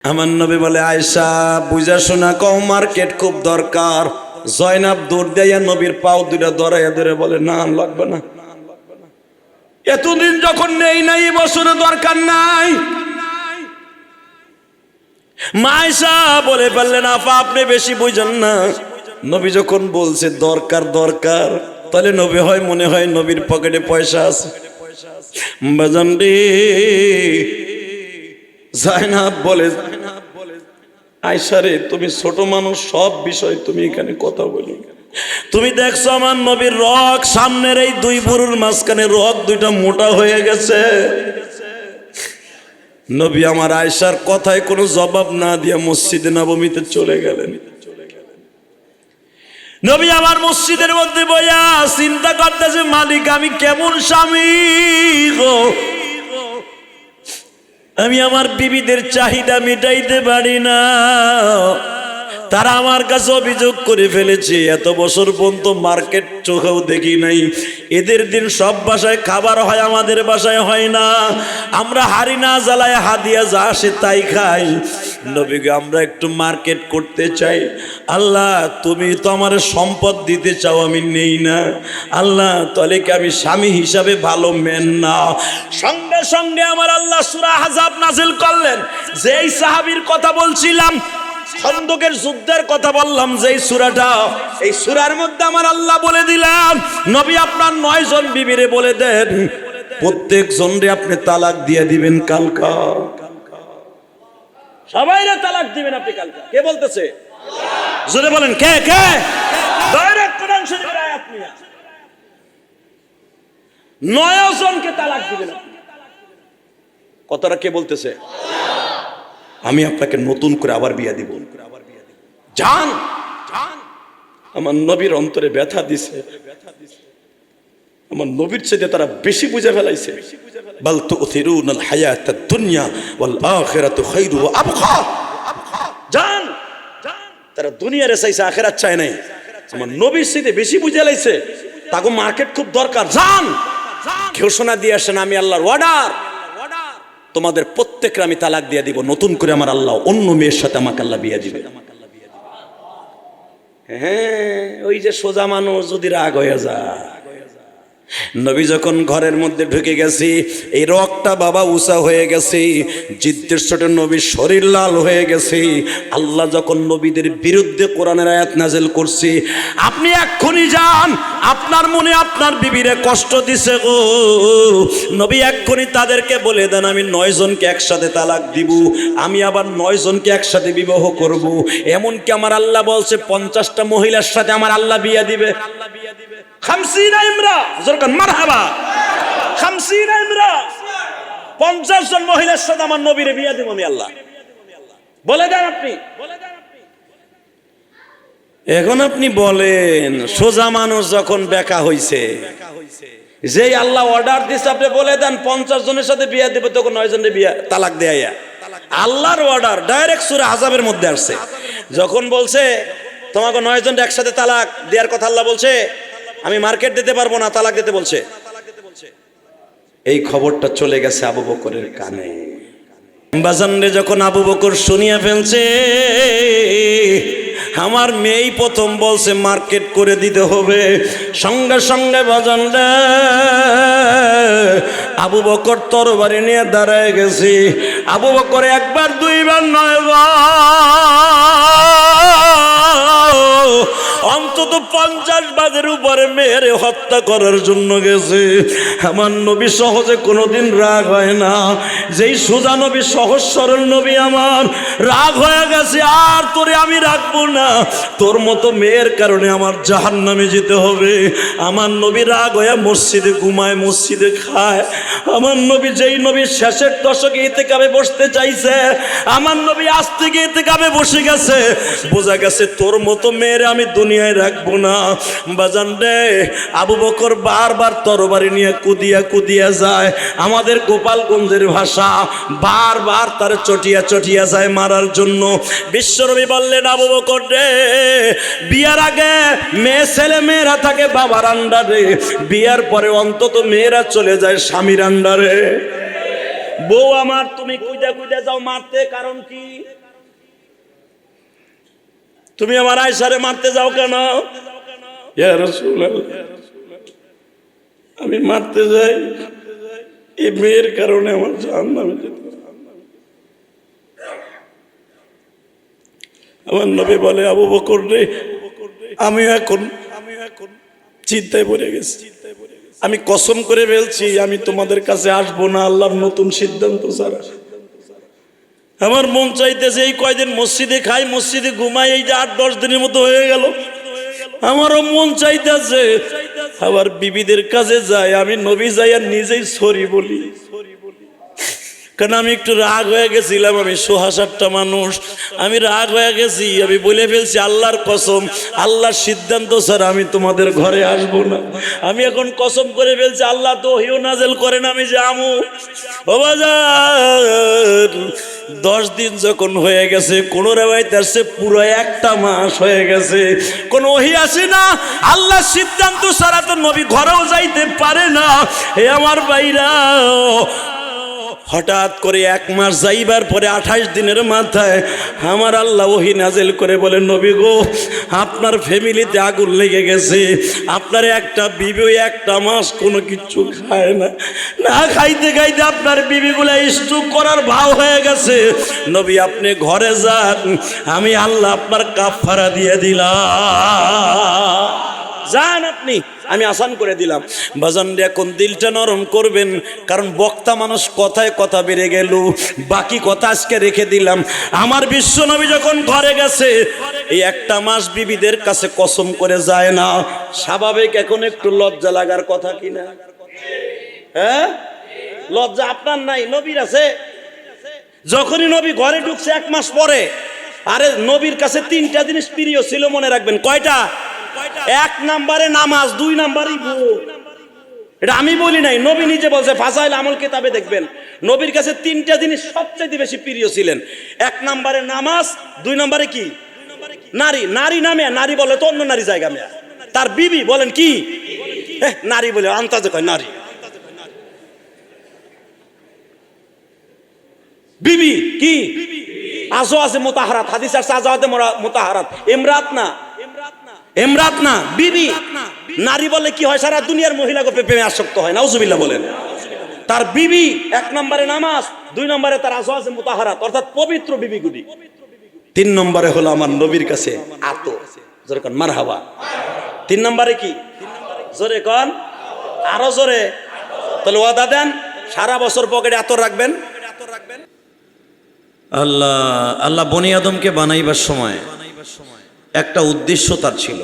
আমার নবী বলে, আয়েশা বুঝা শোনা কও, মার্কেট খুব দরকার। জয়নাব দৌড় দেয়া নবীর পাও দুটা ধরাইয়া ধরে বলে, না লাগবে না, এতদিন যখন নেই নাই বছরে দরকার নাই। মা আয়েশা বলে ফেললেন, আপা আপনি বেশি বুঝেন না। নবী যখন বলছে দরকার দরকার, তাহলে নবী হয় মনে হয় নবীর পকেটে পয়সা আছে। বাজান রে, জয়নাব বলে, আয়েশা রে তুমি ছোট মানুষ, সব বিষয় তুমি এখানে কথা বলি। তুমি দেখছো আমার নবীর রগ, সামনের এই দুই বুড়োর মাঝখানে রগ দুইটা মোটা হয়ে গেছে। নবী আমার আয়েশার কথায় কোনো জবাব না দিয়া মসজিদে নববীতে চলে গেলেন। নবী আমার মসজিদের মধ্যে বইয়া চিন্তা করতেছে, মালিক আমি কেমন স্বামী গো, আমি আমার বিবিদের চাহিদা মিটাইতে পারি না। তারা আমার কাছে অভিযোগ করে ফেলেছে, এত বছর পর্যন্ত মার্কেট চোখেও দেখি নাই, এদের দিন সব বাসায় খাবার হয়, আমাদের বাসায় হয় না। আমরা হাড়ি না জ্বালায় হাদিয়া যা আসে তাই খাই। নবীকে আমরা একটু মার্কেট করতে চাই। আল্লাহ তুমি তো আমার সম্পদ দিতে চাও, আমি নেই না। আল্লাহ তাহলে কি আমি স্বামী হিসাবে ভালো মেন না? সঙ্গে সঙ্গে আমার আল্লাহ সূরা আহজাব নাজিল করলেন। যেই সাহাবীর কথা বলছিলাম, খন্দকের যুদ্ধের কথা বললাম, যেই সূরাটা, এই সূরার মধ্যে আমার আল্লাহ বলে দিলাম, নবী আপনার 9 জন বিবিরে বলে দেন প্রত্যেক জনরে আপনি তালাক দিয়ে দিবেন কালকা। সবাইরে তালাক দিবেন আপনি কালকা। কে বলতেছে? আল্লাহ। জোরে বলেন কে কে? ডাইরেক্ট কোরআন শরীফের আয়াত নিয়ে 9 জনকে তালাক দিবেন আপনি। কথাটা কে বলতেছে? আল্লাহ। আমি আপনাকে নতুন করে আবার বিয়ে দিব। জান আমার নবীর অন্তরে ব্যথা দিছে, আমার নবীর চাইতে তারা বেশি বুঝে ফেলাইছে। বাল তুথিরুনাল হায়াতাদ দুনিয়া ওয়াল আখিরাতু খায়রু ওয়া আবকা। জান তারা দুনিয়ারে চাইছে, আখিরাত চায় নাই। আমার নবীর চাইতে বেশি বুঝে লাইছে, তাকে মার্কেট খুব দরকার। জান ঘোষণা দিয়ে আসেন, আমি আল্লাহর অর্ডার, তোমাদের প্রত্যেককে আমি তালাক দিয়ে দিব, নতুন করে আমার আল্লাহ অন্য মেয়ের সাথে আমাকে আল্লাহ বিয়ে দিবে। হ্যাঁ, ওই যে সোজা মানুষ যদি রাগ হয়ে যায়। নবী যখন ঘরের মধ্যে ঢুকে গেছি, এই রগটা বাবা উঁচা হয়ে গেছে, জিদ্দের ছোট নবীর শরীর লাল হয়ে গেছে। আল্লাহ যখন নবীদের বিরুদ্ধে কোরআনের আয়াত নাজিল করছে, আপনি এক্ষুনি যান, আপনার মনে আপনার বিবিরে কষ্ট দিছে গো, নবী এক্ষুনি তাদেরকে বলে দেন আমি 9 জনকে একসাথে তালাক দিব, আমি আবার 9 জনকে একসাথে বিবাহ করব। এমনকি আমার আল্লাহ বলছে 50টা মহিলার সাথে আমার আল্লাহ বিয়ে দিবে। 50 জন মহিলার সাথে আমার নবীরে বিয়ে দিব আমি আল্লাহ। বলে দেন আপনি। এখন আপনি বলেন, সোজা মানুষ যখন বেকা হইছে, যেই আল্লাহ অর্ডার দিচ্ছে আপনি বলে দেন 50 জনের সাথে বিয়ে দেবে, তখন 9 জনের বিয়ে তালাক দেয়া। আল্লাহর অর্ডার ডাইরেক্ট সূরা আহজাবের মধ্যে আসছে। যখন বলছে তোমাকে 9 জন একসাথে তালাক দেওয়ার কথা, আল্লাহ বলছে আমি মার্কেট দিতে পারবো না, তালাক দিতে বলছে। এই খবরটা চলে গেছে আবু বকরের কানে। বাজানরে যখন আবু বকর শুনিয়া ফেলছে, আমার মেয়েই প্রথম বলছে মার্কেট করে দিতে হবে, সঙ্গে সঙ্গে বাজানরে আবু বকর তরবারি নিয়ে দাঁড়ায় গেছি। আবু বকর একবার দুইবার নয়, অন্তত 50 বাজের উপরে মেয়েরে হত্যা করার জন্য গেছে। আমার নবী সহজে কোনোদিন রাগ হয় না। যেই সোজা নবী, সহজ সরল নবী, আমার রাগ হয়ে গেছে, আর তোরে আমি রাখবো না, তোর মতো মেয়ের কারণে আমার জাহান্নামে যেতে হবে। আমার নবী রাগ হয়ে মসজিদে ঘুমায়, মসজিদে খায়। আমার নবী, যেই নবী শেষের দশকে ইতিকাফে বসতে চাইছে, আমার নবী আজ থেকে ইতিকাফে বসে গেছে। বোঝা গেছে তোর মতো মেয়ের আমি দুনিয়ায় রাখবো না। বাজান রে, আবু বকর বারবার তরবারি নিয়ে কুদিয়া কুদিয়া যায়। আমাদের গোপালগঞ্জের ভাষা, বারবার তার চটিয়া চটিয়া যায় মারার জন্য। বিশ্বনবী বললেন, আবু বকর রে, বিয়ার আগে মেয়ে ছেলে মেয়েরা থাকে বাবার আন্ডারে, বিয়ার পরে অন্তত মেয়েরা চলে যায় স্বামীর আন্ডারে। বউ আমার তুমি কুইদা কুইদা যাও মারতে, কারণ কি? তুমি আমার আয়েশারে মারতে যাও কেন? ইয়া রাসূলুল্লাহ, আমি মারতে যাই এই মেয়ের কারণে আমার জাহান্নামে যেতে হবে। আমার নবী বলে, আবু বকর রে, আমি এখন চিন্তায় পড়ে গেছি। আমি কসম করে বলছি, আমি তোমাদের কাছে আসবো না আল্লাহর নতুন সিদ্ধান্ত ছাড়া। আমার মন চাইতেছে এই কয়দিন মসজিদে খাই, মসজিদে ঘুমাই, এই যে 8-10 দিনের মতো হয়ে গেল, আমারও মন চাইতেছে আবার বিবিদের কাছে যাই, আমি নবী যাই আর নিজেই সরি বলি। কারণ আমি একটু রাগ হয়ে গেছিলাম, আমি সোহাসারটা মানুষ, আমি রাগ হয়ে গেছি, আমি বলে ফেলছি আল্লাহর কসম, আল্লাহর সিদ্ধান্ত স্যার আমি তোমাদের ঘরে আসবো না। আমি এখন কসম করে ফেলছি, আল্লাহ তো ওহীও নাযিল করেন আমি যে আমু। বাবা যান 10 দিন যখন হয়ে গেছে, কোন রেওয়ায়েতে আসছে পুরো 1 মাস হয়ে গেছে, কোন ওহী আসে না, আল্লাহর সিদ্ধান্ত ছাড়া তো নবী ঘরেও যাইতে পারে না। হে আমার ভাইরা, হঠাৎ করে 1 মাস যাইবার পরে 28 দিনের মাথায় আমার আল্লাহ ওহী নাযিল করে বলে, নবী গো, আপনার ফ্যামিলিতে আগুন লেগে গেছে, আপনার একটা বিবি 1 মাস কোনো কিছু খায় না, না খাইতে খাইতে আপনার বিবিগুলা স্ট্রোক করার ভাও হয়ে গেছে। নবী আপনি ঘরে যান, আমি আল্লাহ আপনার কাফারা দিয়ে দিলাম, যান আপনি, আমি আসান করে দিলাম। বাজান এখন দিলটা নরম করবেন, কারণ বক্তা মানুষ কথায় কথা বেড়ে গেল, বাকি কথা আজকে রেখে দিলাম। আমার বিশ্ব নবী যখন ঘরে গেছে, এই 1 মাস বিবিদের কাছে কসম করে যায় না, স্বাভাবিক এখন একটু লজ্জা লাগার কথা কিনা? হ্যাঁ, লজ্জা আপনার নাই, নবীর আছে। যখনই নবী ঘরে ঢুকছে 1 মাস পরে, আরে নবীর কাছে 3টা জিনিস প্রিয় ছিল, মনে রাখবেন। কয়টা? 1 নম্বরে নামাজ, 2 নম্বরে বউ। এটা আমি বলি নাই, নবী নিজে বলছে, ফাজাইল আমল কিতাবে দেখবেন, নবীর কাছে 3টা জিনিস সবচেয়ে বেশি প্রিয় ছিলেন। 1 নম্বরে নামাজ, 2 নম্বরে কি? নারী। নারী নামে নারী বলে তো অন্য নারী জায়গা মেয়া, তার বিবি বলেন কি? নারী বলে আন্তাজে কয় নারী, বিবি কি? আজও আছে মুতাহারাত, হাদিস আছে আজওয়াতে মুতাহারাত, ইমরাত না, ইমরাত না, বিবি। নারী বলে কি হয়? সারা দুনিয়ার মহিলাকে প্রেমে আসক্ত হয়, নাউজুবিল্লাহ বলেন। তার বিবি 1 নম্বরে নামাজ, 2 নম্বরে তার আজওয়াজে মুতাহারাত অর্থাৎ পবিত্র বিবিগুলি, 3 নম্বরে হলো আমার নবীর কাছে আতো, জোরে কোন মারহাবা। 3 নম্বরে কি? জোরে কোন, আরো জোরে। তাহলে ওয়াদা দেন সারা বছর পকেটে আতর রাখবেন। আল্লাহ আল্লাহ বনি আদমকে বানাইবার সময় একটা উদ্দেশ্য তার ছিল,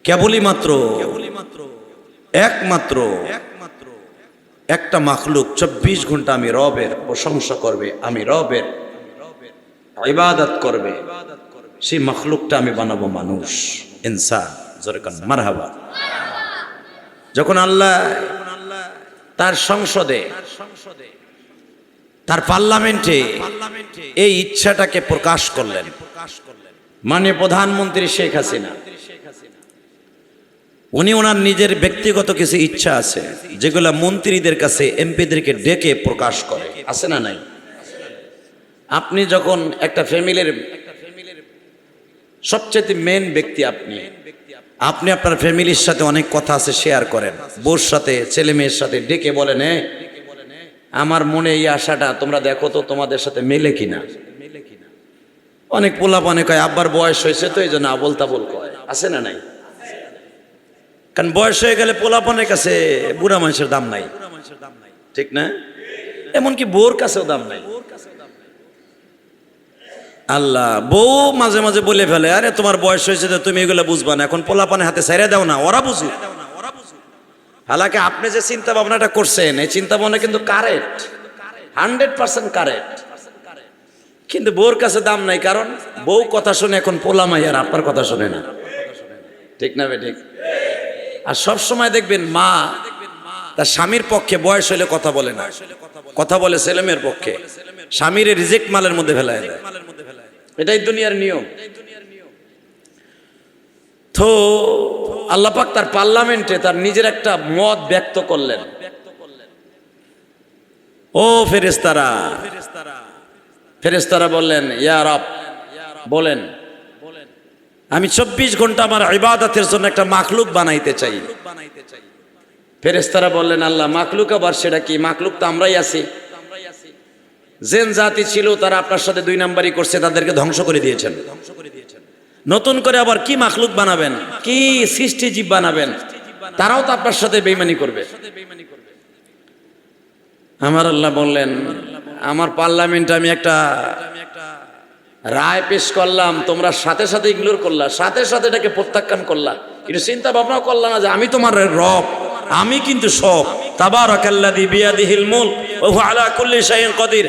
কেবলই মাত্র একমাত্র একটা মাখলুক 24 ঘন্টা আমি রবের প্রশংসা করবে, আমি রবের ইবাদত করবে, সেই মাখলুকটা আমি বানাবো মানুষ, ইনসান। জোরে কান মারহাবা। যখন আল্লাহ তার সংসদে, তার পার্লামেন্টে এই ইচ্ছাটাকে প্রকাশ করলেন, মানে প্রধানমন্ত্রী শেখ হাসিনা, উনি ওনার নিজের ব্যক্তিগত কিছু ইচ্ছা আছে যেগুলা মন্ত্রীদের কাছে, এমপিদেরকে ডেকে প্রকাশ করে, আছে না নাই? আপনি যখন একটা ফ্যামিলির সবচেয়ে মেন ব্যক্তি, আপনি আপনার ফ্যামিলির সাথে অনেক কথা আছে শেয়ার করেন, বউর সাথে, ছেলে মেয়ের সাথে ডেকে বলেন, আমার মনে এই আশাটা তোমরা দেখো তো তোমাদের সাথে মেলে কিনা। অনেক পোলাপানে কয় আব্বার বয়স হয়েছে তো এই জন্য আবল তাবল কয়, আছে না নাই? কারণ বয়স হয়ে গেলে পোলাপানের কাছে বুড়া মানুষের দাম নাই, ঠিক না? এমনকি বউর কাছেও দাম নাই। আল্লাহ বউ মাঝে মাঝে বলে ফেলে, আরে তোমার বয়স হয়েছে তো তুমি এগুলো বুঝবা না, এখন পোলাপানের হাতে ছেড়ে দাও না, ওরা বুঝুক। হালাকি আপনি যে চিন্তা ভাবনাটা করছেন, এই চিন্তা ভাবনা কিন্তু কারেক্ট, 100% কারেক্ট, কিন্তু বউর কাছে দাম নাই, কারণ বউ কথা শুনে এখন পোলা মাইয়ার আপনার কথা শুনে না, ঠিক না বে ঠিক? আর সব সময় দেখবেন মা তার স্বামীর পক্ষে বয়স হলে কথা বলে না, কথা বলে ছেলেমেয়ের পক্ষে, স্বামীর রিজেক্ট মালের মধ্যে ফেলায় দেয়, এটাই দুনিয়ার নিয়ম। তো আল্লাহ পাক তার পার্লামেন্টে তার নিজের একটা মত ব্যক্ত করলেন, ও ফেরেশতারা, ফেরেশতারা বললেন, ইয়া রব, বলেন আমি 24 ঘন্টা আমার ইবাদতের জন্য একটা মাখলুক বানাইতে চাই। ফেরেশতারা বললেন, আল্লাহ মাখলুক আবার সেটা কি? মাখলুক তো আমরাই আছি। জেন জাতি ছিল তারা আপনার সাথে 2 নাম্বারই করছে, তাদেরকে ধ্বংস করে দিয়েছেন। নতুন করে আবার কি মাখলুক বানাবেন, কি সৃষ্টি জীব বানাবেন? তারাও তো আপনার সাথে বেঈমানি করবে। আমার আল্লাহ বললেন, আমার পার্লামেন্টে আমি একটা রায় পেশ করলাম, তোমরা সাথে সাথে ইগনোর করলা, সাথে সাথে এটাকে প্রত্যাখ্যান করলা। কিন্তু চিন্তা ভাবনাও করলা না যে আমি তোমার রব, আমি কিন্তু সব। তাবারাকাল্লাযী বিয়াদিহিল মুলক ওয়া হুয়া আলা কুল্লি শাইইন কাদির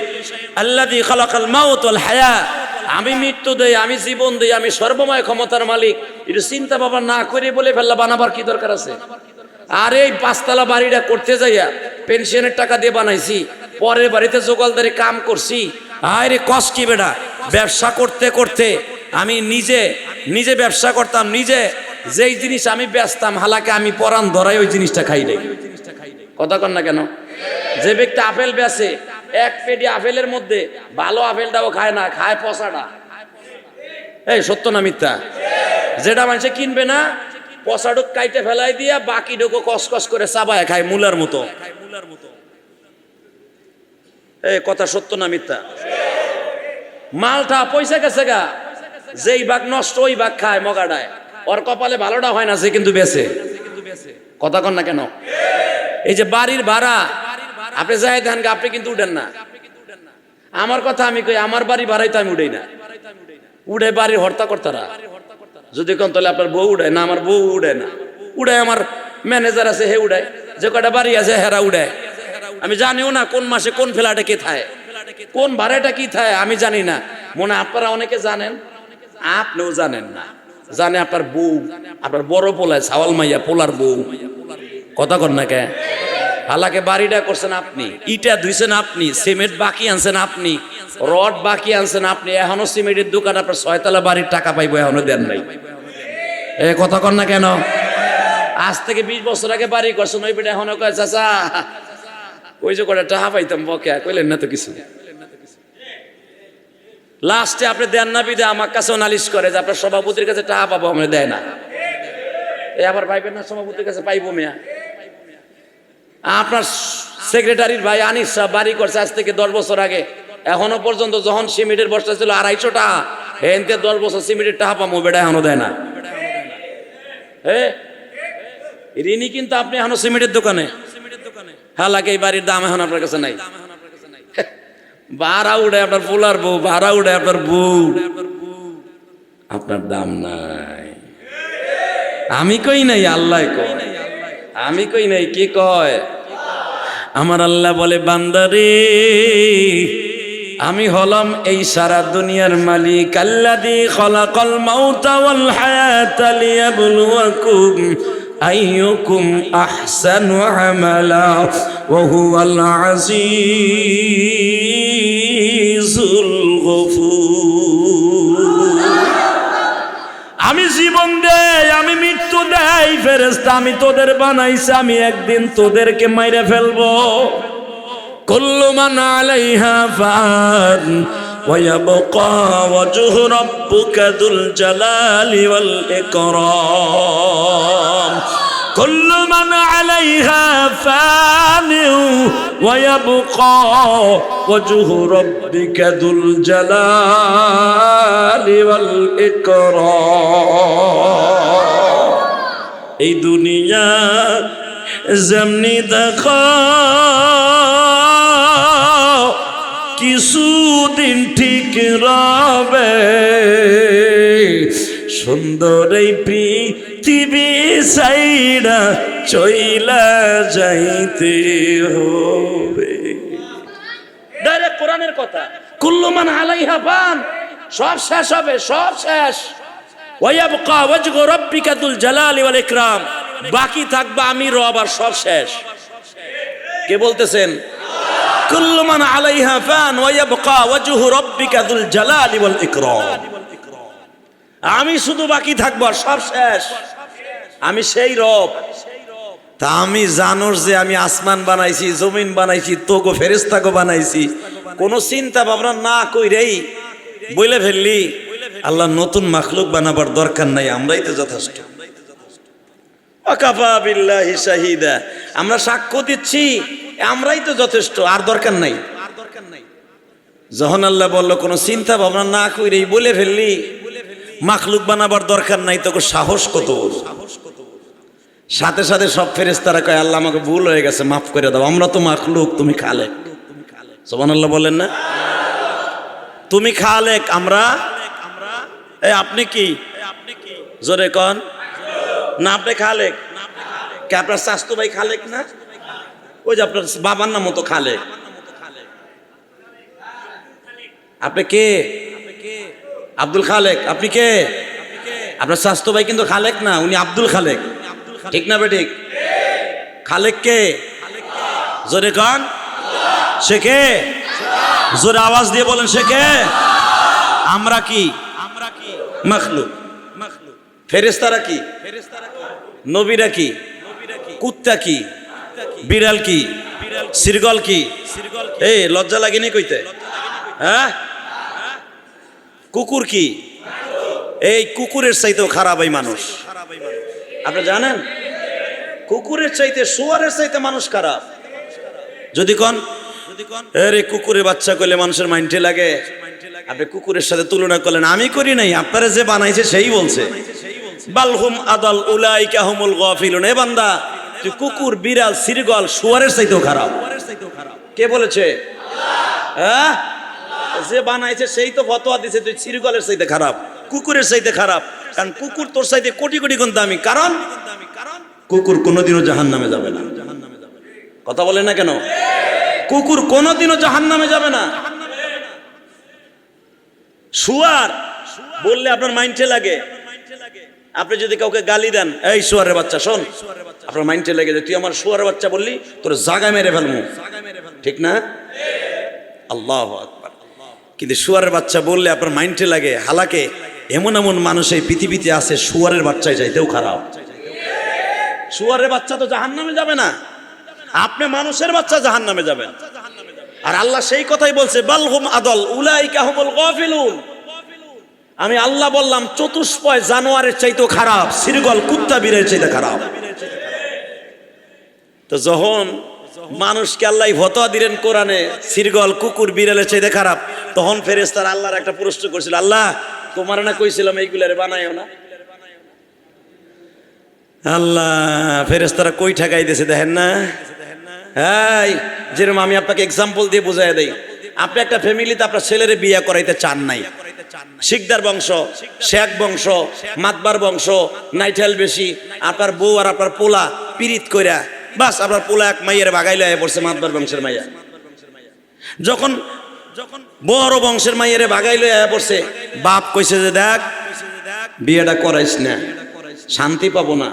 আল্লাযী খালাকাল মাউত ওয়াল হায়া। আমি মৃত্যু দেই, আমি জীবন দেই, আমি সর্বময় ক্ষমতার মালিক। এটা চিন্তা ভাবনা না করে বলে ফেললা, বানাবার কি দরকার আছে? আর এই 5 তলা বাড়িটা করতে যাইয়া পেনশনের টাকা দিয়ে বানাইছি, পরের বাড়িতে জোগালদারি কাম করছি। আরে কষ্ট কি বেটা, ব্যবসা করতে করতে আমি নিজে ব্যবসা করতাম, নিজে যেই জিনিস আমি বেচতাম হালাকে আমি পরান ধরাই ওই জিনিসটা খাই নাই। কথা কন না কেন? যে ব্যক্তি আপেল বেচে, 1 পেটি আপেলের মধ্যে ভালো আপেলটাও খায় না, খায় পচাটা। এই সত্য না মিথ্যা? যেটা মানুষে কিনবে না, পচাডুক কাইটে ফেলাই দিয়া বাকি ডোকো কসকস করে চাবায় খায় মুলার মতো। এই কথা সত্য না মিথ্যা? মালটা পয়সা গেছে গা, যেই ভাগ নষ্ট ওই ভাগ খায় মগাডায়। ওর কপালে ভালোটা হয় না, সে কিন্তু বেচে। কথা কন না কেন? এই যে বাড়ির ভাড়া আপনি যাই দেন, আপনি কিন্তু উঠেন না। আমার কথা আমি কই, আমার বাড়ি ভাড়াই তো আমি উঠেই না। উঠে বাড়ির হর্তা কর্তারা। যদি কোন তাহলে আপনার বউ উড়ায় না, আমার বউ উড়ায় না। উড়ায় আমার ম্যানেজার আছে, হে উড়ায়। যে কটা বাড়ি আছে হেরা উড়ায়। আমি জানিও না কোন মাসে কোন ফ্ল্যাটে কে থায়, কোন ভাড়াটা কি থায় আমি জানি না। মনে আপনারা অনেকে জানেন, আপনিও জানেন না। জানে আপনার বউ, আপনার বড় পোলায় ছাওয়াল মাইয়া পোলার বউ। কথা কর না কে? হালাকে বাড়িটা করছেন আপনি, ইটা ধুইছেন আপনি, সিমেন্ট বাকি আনছেন আপনি, রড বাকি আনছেন আপনি। এখনো সিমেন্টের দোকান আপনার 6 তলা বাড়ির টাকা পাইবো, এখনো দেন নাই। এ কথা কর না কেন? আজ থেকে 20 বছর আগে বাড়ি করছেন, ওই বেটা এখনো কয় চাচা ওই যে কটা টাকা পাইতাম বকে, কইলেন না তো কিছু। লাস্টে আপনি দেন না বিদে আমার কাছেও নালিশ করে যে আপনার সভাপতির কাছে টাকা পাবো, আমরা দেয় না। এ আবার ভাইবেন না সভাপতির কাছে পাইবো মেয়া। আপনার সেক্রেটারির ভাই আনিস সাহেব বাড়ি করছে আজ থেকে 10 বছর আগে, এখনো পর্যন্ত যখন সিমেন্টের বস্তা ছিল 250 টাকা, এনতে 10 বছর সিমেন্টের টাকা পাবো, বেটা এখনো দেয় না। ঋণী কিন্তু আপনি এখনো সিমেন্টের দোকানে। হালাকে এই বাড়ির দাম এখন আপনার কাছে নাই। ভাড়া উড়ে আপনার পোলার বউ, ভাড়া উড়ে আপনার বউ, আপনার দাম নাই। আমি কই নাই, আল্লাহ কয়। আমি কই নাই, কি কয়? আমার আল্লাহ বলে, বান্দারে আমি হলাম এই সারা দুনিয়ার মালিক। আল্লাযী খালাকাল মাউতা ওয়াল হায়াতা লিয়াবলুয়াকুম আইয়ুকুম আহসানু আমালা ওয়া হুয়াল আজিজুল গফুর। আমি জীবন দেই, আমি মৃত্যু দেই ফেরেশতা, আমি তোদের বানাইছি, আমি একদিন তোদেরকে মাইরে ফেলবো। কুল্লু মান আলাইহা ফান ওয়া ইয়াবকা ওয়াজহু রাব্বিকা যুল জালালি ওয়াল ইকরাম। কুল্লু মান আলাইহা ফান ওয়া ইয়াবকা ওয়াজহু রাব্বিকা যুল জালালি ওয়াল ইকরাম। এই দুনিয়া যেমনি দেখা কিছুদিন ঠিক রবে, সুন্দর এই পৃথিবী সাইরা চইলা যাইতে হবে। ডাইরেক্ট কোরআনের কথা। কুল্লু মান আলাইহা ফান, সব শেষ হবে, সব শেষ। ওয়া ইয়াবকা ওয়াজহু রাব্বিকা যুল জালালি ওয়াল ইকরাম, বাকি থাকবে আমি রব, আর সব শেষ। কে বলতেছেন? কুল্লু মান আলাইহা ফান ওয়া ইয়াবকা ওয়াজহু রাব্বিকা যুল জালালি ওয়াল ইকরাম। আমি শুধু বাকি থাকবো, আর সব শেষ। আমি সেই রব, তা আমি জানোর যে আমি আসমান বানাইছি, জমিন বানাইছি, তোগো ফেরেশতাকে বানাইছি, কোনো চিন্তা ভাবনা না কইরেই বলে ফেললি আল্লাহ নতুন মাখলুক বানাবার দরকার নাই, আমরাই তো যথেষ্ট। ওয়াকাফা বিল্লাহি শাহিদা, আমরা সাক্ষ্য দিচ্ছি আমরাই তো যথেষ্ট, আর দরকার নাই। যখন আল্লাহ বলল কোনো চিন্তা ভাবনা না কইরেই বলে ফেললি মাখলুক বানাবার দরকার নাই, তোকে সাহস কত? সাথে সাথে সব ফেরেশতারা কয় আল্লাহ আমাকে ভুল হয়ে গেছে, মাফ করে দাও, আমরা তো মাখলুক, তুমি খালেক। সুবহানাল্লাহ বলেন না? তুমি খালেক, আমরা আপনি কি জোরে কন না? আপনি খালেক কে? আপনার স্বাস্থ্য ভাই খালেক না? ওই যে আপনার বাবার নাম মতো খালেক। আপনি কে? আব্দুল খালেক। আপনি কে? আপনার স্বাস্থ্য ভাই কিন্তু খালেক না, উনি আব্দুল খালেক। ঠিক না বে ঠিক? খালেক কে? জোরে কন। সে কে? জোরে আওয়াজ দিয়ে বলেন, সে কে? আমরা কি? মাখলুক। ফেরেশতারা কি? নবীরা কি? কুত্তা কি? বিড়াল কি? সিরগল কি? এই লজ্জা লাগেনি কইতে? হ্যাঁ, কুকুর কি? এই কুকুরের চাইতেও খারাপ এই মানুষ। আপনি জানেন কুকুরের চাইতে, শুয়ারের চাইতে মানুষ খারাপ। যদি কন আরে কুকুরের বাচ্চা কইলে মানুষের মাইন্ডে লাগে, আপনি কুকুরের সাথে তুলনা করলেন। আমি করি নাই, আপনারা যে বানাইছে সেই বলছে। বালহুম আদাল উলাইকা হুমুল গাফিলুন। এ বান্দা, তুই কুকুর, বিড়াল, সিরগল, শুয়ারের চাইতেও খারাপ। কে বলেছে? হ্যাঁ, যে বানাইছে সেই তো ফতোয়া দিছে তুই সিরগলের চাইতে খারাপ, কুকুরের চাইতে খারাপ। কারণ কুকুর তোর চাইতে কোটি কোটি গুণ দামি। কারণ কুকুর কোনোদিনও জাহান্নামে যাবে না। কথা বলে না কেন? কুকুর কোনোদিনও জাহান্নামে যাবে না। শুয়ার বললে আপনার মাইন্ডে লাগে। আপনি যদি কাউকে গালি দেন, এই শুয়ারের বাচ্চা শোন, আপনার মাইন্ডে লেগে যায় তুই আমার শুয়ারের বাচ্চা বললি, তোর জায়গা মেরে ফেলবো। ঠিক না? আল্লাহু আকবার। কিন্তু শুয়ারের বাচ্চা বললে আপনার মাইন্ডে লাগে। হালাকে এমন এমন মানুষ এই পৃথিবীতে আছে শুয়ারের বাচ্চায় যাইতেও খারাপ। শুয়ারের বাচ্চা তো জাহান্নামে যাবে না, আপনি মানুষের বাচ্চা জাহান্নামে যাবেন। আর আল্লাহ সেই কথাই বলছে, বালহুম আদল উলাইকা হুমুল গাফিলুন। আমি আল্লাহ বললাম চতুষ্পয় জানোয়ারের চাইতেও খারাপ, সিরগল, কুত্তা, বিড়ালের চাইতে খারাপ। তো যখন মানুষকে আল্লাহ ফতোয়া দিলেন কোরআনে সিরগল, কুকুর, বিড়ালের চাইতে খারাপ, তখন ফেরেশতারা আল্লাহর একটা প্রশ্ন করেছিল, আল্লাহ তোমার না কইছিলাম এইগুলারে বানাইও না? আল্লাহ ফেরেশতারা কই ঠেকাই দিয়েছে দেখেন না? এই যেরকম আমি আপনাকে এক্সাম্পল দিয়ে বুঝাই দেই, আপনি একটা ফ্যামিলিতে আপনার ছেলেরে বিয়ে করাইতে চান নাই, শিকদার বংশ, শেখ বংশ, মাতবার বংশ, নাইঠাল বেশি, আপনার বউ আর আপনার পোলা পিরিত কইরা বাস আপনার পোলা এক মাইয়ের বাগাইলে পড়ছে মাতবার বংশের মাইয়া। যখন বড় বংশের মাইয়ের বাগাইলে পড়ছে, বাপ কইছে যে দেখ বিয়েটা করাইস না, শান্তি পাবো না।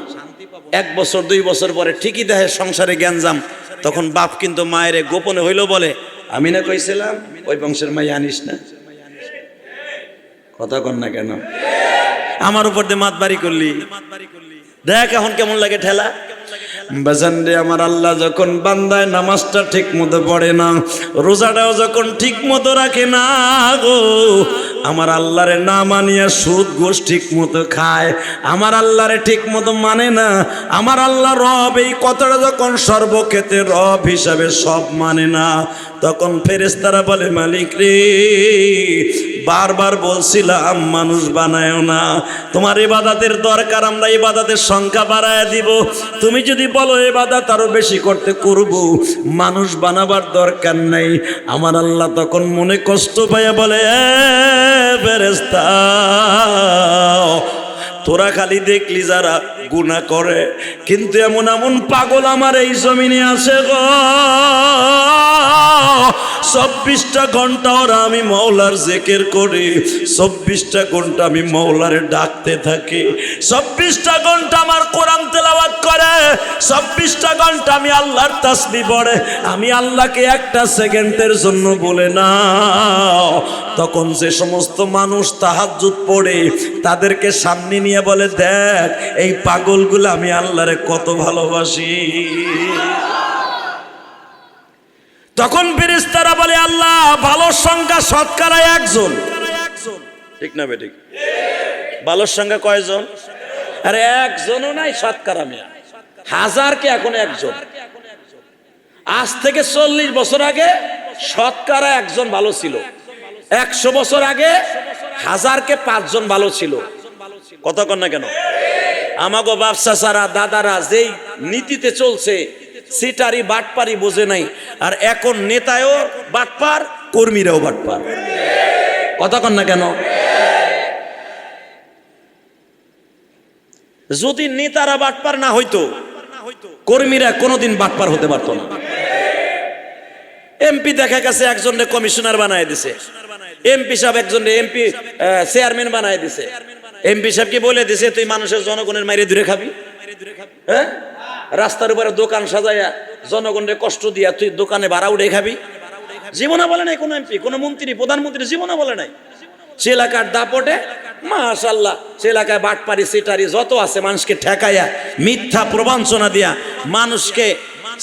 1 বছর 2 বছর পরে ঠিকই দেখে সংসারে গ্যাঞ্জাম, তখন বাপ কিন্তু মায়ের গোপনে হইল বলে, আমি না কইছিলাম ওই বংশের মাইয়া আনিস না। কথা কন না কেন? আমার উপর দিয়ে মাতবাড়ি করলি, দেখ এখন কেমন লাগে ঠেলা। বাজান রে আমার, আল্লাহ যখন বান্দায় নামাজটা ঠিক মতো পড়ে না, রোজাটাও যখন ঠিক মতো রাখে না গো, আমার আল্লাহরে না মানিয়া সুদ ঘুষ ঠিক মতো খায়, আমার আল্লাহরে ঠিক মতো মানে না, আমার আল্লাহ রব এই কথাটা যখন সর্বক্ষেত্রে রব হিসাবে সব মানে না, তখন ফেরেশতারা বলে মালিক রে বারবার বলছিলাম মানুষ বানায়ও না, তোমার ইবাদতের দরকার, আমরা ইবাদতের সংখ্যা বাড়ায় দিব, তুমি যদি বলো ইবাদত আরো বেশি করতে করব, মানুষ বানাবার দরকার নাই। আমার আল্লাহ তখন মনে কষ্ট পাইয়া বলে, ফেরেশতা তোরা খালি দেখলি যারা গুনাহ করে, কিন্তু এমন এমন পাগল আমার এই জমিনে আছে গো, 24টা ঘন্টা ওরা আমি মওলার জিকির করি, 24টা ঘন্টা আমি মওলারে ডাকতে থাকি, 24টা ঘন্টা আমার কোরআন তেলাওয়াত করে, 24টা ঘন্টা আমি আল্লাহর তাসবিহ পড়ে, আমি আল্লাহকে একটা সেকেন্ডের জন্য বলে না। তখন যে সমস্ত মানুষ তাহাজ্জুদ পড়ে তাদেরকে সামনে নিয়ে নিয়ে বলে, দেখ এই পাগলগুলো আমি আল্লাহরে কত ভালোবাসি। তখন ফেরেশতারা বলে, আল্লাহ ভালোর সংখ্যা শতকরা 1 জন। ঠিক না বেঠিক? ভালোর সংখ্যা কয়জন? আরে 1 জনও নাই, শতকরা মিয়া হাজারকে এখন 1 জন। আজ থেকে 40 বছর আগে শতকরা 1 জন ভালো ছিল। 100 বছর আগে হাজারকে 5 জন ভালো ছিল। কথা কন না কেন? আমাগো বাপ চাচারা দাদারা যেই নীতিতে চলছে, সিটারি বাটপারি বোঝে নাই। আর এখন নেতায়ও বাটপার, কর্মীরাও বাটপার। কথা কন না কেন? যদি নেতারা বাটপার না হইতো, কর্মীরা কোনোদিন বাটপার হতে পারতো না। এমপি দেখা গেছে একজনের কমিশনার বানায় দিছে, এমপি সাহেব একজনের এমপি চেয়ারম্যান বানায় দিছে। এমপি সাহেব কি বলে দিছে, তুই মানুষের জনগণের মাইরে দূরে খাবি? হ্যাঁ, রাস্তার উপরে দোকান সাজাইয়া জনগণের কষ্ট দিয়া তুই দোকানে ভাড়া উঠে খাবি? জীবনে বলে নাই কোন এমপি, কোন মন্ত্রী, প্রধানমন্ত্রী জীবনে বলে নাই। সে এলাকার দাপটে মাশাআল্লাহ, সে এলাকায় বাটপারি সিটারি যত আছে মানুষকে ঠেকাইয়া, মিথ্যা প্রবঞ্চনা দিয়া, মানুষকে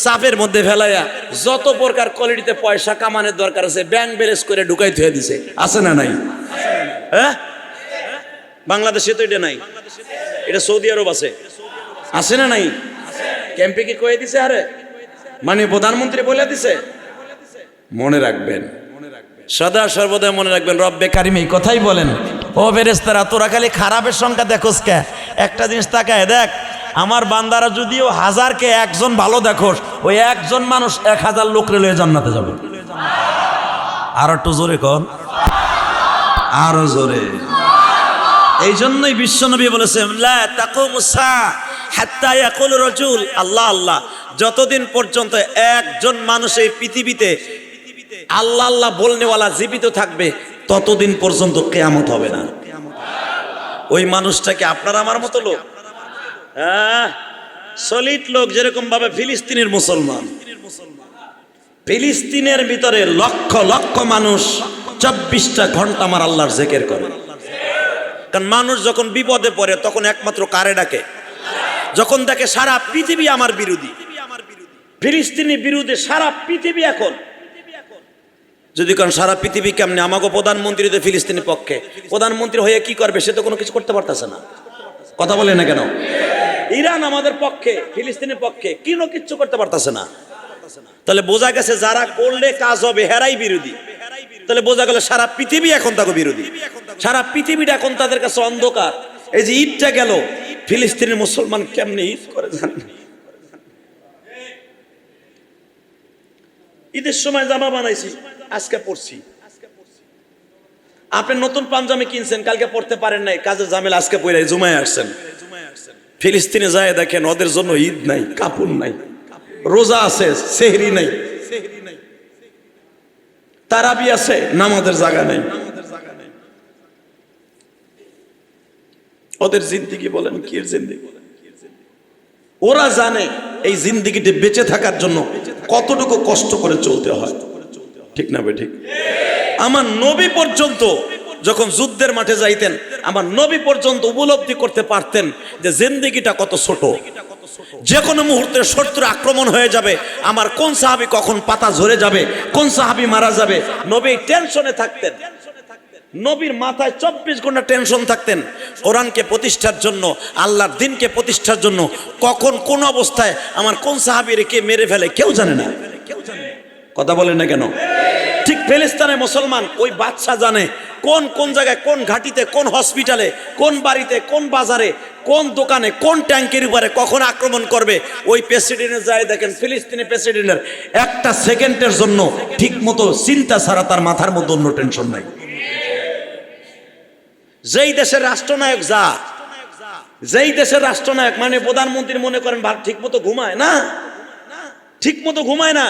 চাপের মধ্যে ফেলাইয়া, যত প্রকার কোয়ালিটিতে পয়সা কামানোর দরকার আছে ব্যাংক ব্যালেন্স করে ঢুকাই থুয়ে দিছে। আছে না নাই? হ্যাঁ, বাংলাদেশে তো এটা নাই, এটা সৌদি আরব আছে। আছে না নাই? ক্যাম্পে কি কয়ে দিছে? আরে মানে প্রধানমন্ত্রী বলে দিছে। মনে রাখবেন, সদা সর্বদা মনে রাখবেন, রব্বে কারিম এই কথাই বলেন, ও ফেরেশতারা তোরা খালি খারাপের সংখ্যা দেখোস কে? একটা জিনিস তাকায় দেখ, আমার বান্দারা যদিও হাজারকে 1 জন ভালো দেখোস, ওই 1 জন মানুষ 1000 লোকরে লয়ে জান্নাতে যাবে। আর একটু জোরে কন, আরো জোরে। এই জন্যই বিশ্বনবী বলেছেন, লা তাকুমুস সাআ হাত্তা ইয়াকুল রাজুল আল্লাহ আল্লাহ। যতদিন পর্যন্ত 1 জন মানুষ এই পৃথিবীতে আল্লাহ আল্লাহ বলনেওয়ালা জীবিত থাকবে, ততদিন পর্যন্ত কিয়ামত হবে না। ওই মানুষটাকে আপনার আমার মতো লোক, হ্যাঁ সলিড লোক, যেরকম ভাবে ফিলিস্তিনের মুসলমান, ফিলিস্তিনের ভিতরে লক্ষ লক্ষ মানুষ 24টা ঘন্টা আমার আল্লাহর জিকির করে। কারণ মানুষ যখন বিপদে পড়ে তখন একমাত্র কারে ডাকে? যখন দেখে সারা পৃথিবী আমার বিরোধী, ফিলিস্তিনি বিরুদ্ধে সারা পৃথিবী। এখন যদি কারণ সারা পৃথিবী কেমনে, আমাকে প্রধানমন্ত্রী তো ফিলিস্তিনের পক্ষে, প্রধানমন্ত্রী হয়ে কি করবে? সে তো কোনো কিছু করতে পারতেছে না। কথা বলে না কেন? ইরান আমাদের পক্ষে, ফিলিস্তিনের পক্ষে, কিচ্ছু করতে পারতেছে না। তাহলে বোঝা গেছে যারা করলে কাজ হবে হেরাই বিরোধী। তাহলে বোঝা গেল সারা পৃথিবী এখন তাকে বিরোধী, সারা পৃথিবীটা এখন তাদের কাছে অন্ধকার। এই যে ঈদটা গেল, ফিলিস্তিনের মুসলমান কেমনে ঈদ করে জানেন? ঈদের সময় জামা বানাইছি, আজকে পরছি। আপনি নতুন পাঞ্জাবি কিনছেন, কালকে পড়তে পারেন নাই, কাজের ঝামেলা, আজকে পরে জুমায় আসছেন। ফিলিস্তিনে যায় দেখেন, ওদের জন্য ঈদ নাই, কাপড় নাই, রোজা আছে, সেহরি নাই, তারাবি আছে, নামাজের জায়গা নাই। ওদের জিন্দেগি বলেন কি জিন্দেগি? ওরা জানে এই জিন্দেগিতে বেঁচে থাকার জন্য কতটুকু কষ্ট করে চলতে হয়। ঠিক না বে? ঠিক। আমার নবী পর্যন্ত যখন যুদ্ধের মাঠে যাইতেন, আমার নবী পর্যন্ত উপলব্ধি করতে পারতেন যে জিন্দেগিটা কত ছোট, যে কোনো মুহূর্তে শত্রু আক্রমণ হয়ে যাবে, আমার কোন সাহাবী কখন পাতা ঝরে যাবে, কোন সাহাবী মারা যাবে। নবী টেনশনে থাকতেন, নবীর মাথায় 24 ঘন্টা টেনশন থাকতেন। কোরআনকে প্রতিষ্ঠার জন্য, আল্লাহর দ্বীনকে প্রতিষ্ঠার জন্য কখন কোন অবস্থায় আমার কোন সাহাবী কে মেরে ফেলে কেউ জানে না। কথা বলেন না কেন? ঠিক ফিলিস্তিনের মুসলমান ওই বাদশা জানে কোন কোন জায়গায়, কোন ঘাটিতে, কোন হসপিটালে, কোন বাড়িতে, কোন বাজারে, কোন দোকানে, কোন ট্যাঙ্কের উপরে কখন আক্রমণ করবে। ওই প্রেসিডেন্টের যায় দেখেন, ফিলিস্তিনি প্রেসিডেন্টের একটা সেকেন্ডের জন্য ঠিক মতো চিন্তা ছাড়া তার মাথার মধ্যে অন্য টেনশন নাই। যেই দেশের রাষ্ট্রনায়ক যেই দেশের রাষ্ট্রনায়ক মানে প্রধানমন্ত্রী মনে করেন ঠিক মতো ঘুমায় না, ঠিক মতো ঘুমায় না।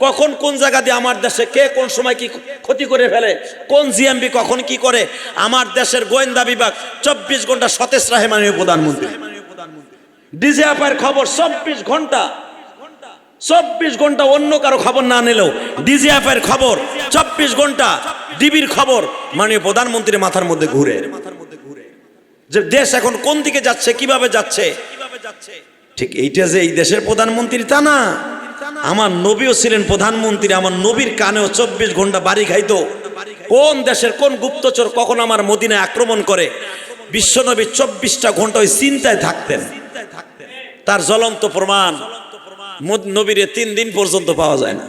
কখন কোন জায়গা দিয়ে আমার দেশে কে কোন সময় কি ক্ষতি করে ফেলে, কোন জিএমবি কখন কি করে, আমার দেশের গোয়েন্দা বিভাগ 24 ঘন্টা সতেজ রাহে মাননীয় প্রধানমন্ত্রী। ডিজিএফআইয়ের খবর 24 ঘন্টা, 24 ঘন্টা অন্য কারো খবর না নিলেও ডিজিএফআইয়ের খবর 24 ঘন্টা, ডিবির খবর মাননীয় প্রধানমন্ত্রীর মাথার মধ্যে ঘুরে। যে দেশ এখন কোন দিকে যাচ্ছে, কিভাবে যাচ্ছে। ঠিক এইটা যে এই দেশের প্রধানমন্ত্রী তা না, আমার নবীও ছিলেন প্রধানমন্ত্রী। আমার নবীর কানেও 24 ঘন্টা বাড়ি খাইতো। কোন দেশের কোন গুপ্তচর কখন আমার মদিনায় আক্রমণ করে, বিশ্বনবী 24টা ঘন্টা ওই চিন্তায় থাকতেন। তার জ্বলন্ত প্রমাণ নবীরে 3 দিন পর্যন্ত পাওয়া যায় না,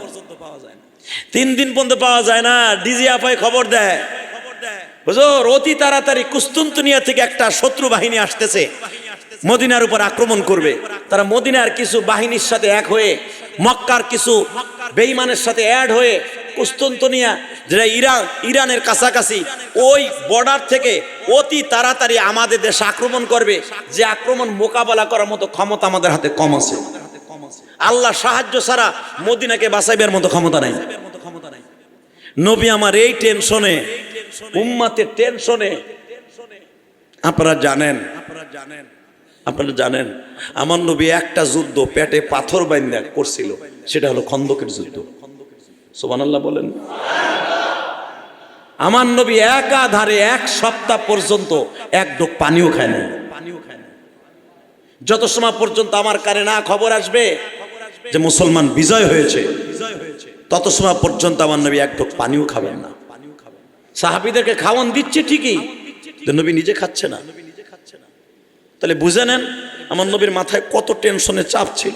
3 দিন পর্যন্ত পাওয়া যায় না। ডিজিএফআই খবর দেয়, হুজুর অতি তাড়াতাড়ি কুস্তুনতুনিয়া থেকে একটা শত্রু বাহিনী আসতেছে, মদিনার উপর আক্রমণ করবে। তারা মদিনার কিছু বাহিনীর সাথে এক হয়ে, মক্কার কিছু বেঈমানের সাথে অ্যাড হয়ে কুস্তুনতুনিয়া, যেটা ইরানের কাছাকাছি, ওই বর্ডার থেকে অতি তাড়াতাড়ি আমাদের দেশে আক্রমণ করবে। যে আক্রমণ মোকাবেলা করার মতো ক্ষমতা আমাদের হাতে কম আছে। আল্লাহ সাহায্য ছাড়া মদিনাকে বাঁচাইবার মতো ক্ষমতা নাই। নবী আমার এই টেনশনে, উম্মতের টেনশনে, আপনারা জানেন আমার নবী একটা যুদ্ধ পেটে পাথর বাইন্ধা করছিল, সেটা হলো খন্দকের যুদ্ধ। সুবহানাল্লাহ বলেন। আমার নবী একাধারে 1 সপ্তাহ পর্যন্ত এক ঢোক পানিও খায় না। যত সময় পর্যন্ত আমার কানে না খবর আসবে যে মুসলমান বিজয় হয়েছে, তত সময় পর্যন্ত আমার নবী এক ঢোক পানিও খাবেন না। সাহাবীদেরকে খাওয়ান দিচ্ছে ঠিকই, নবী নিজে খাচ্ছে না। তাহলে বুঝে নেন আমার নবীর মাথায় কত টেনশনে চাপ ছিল।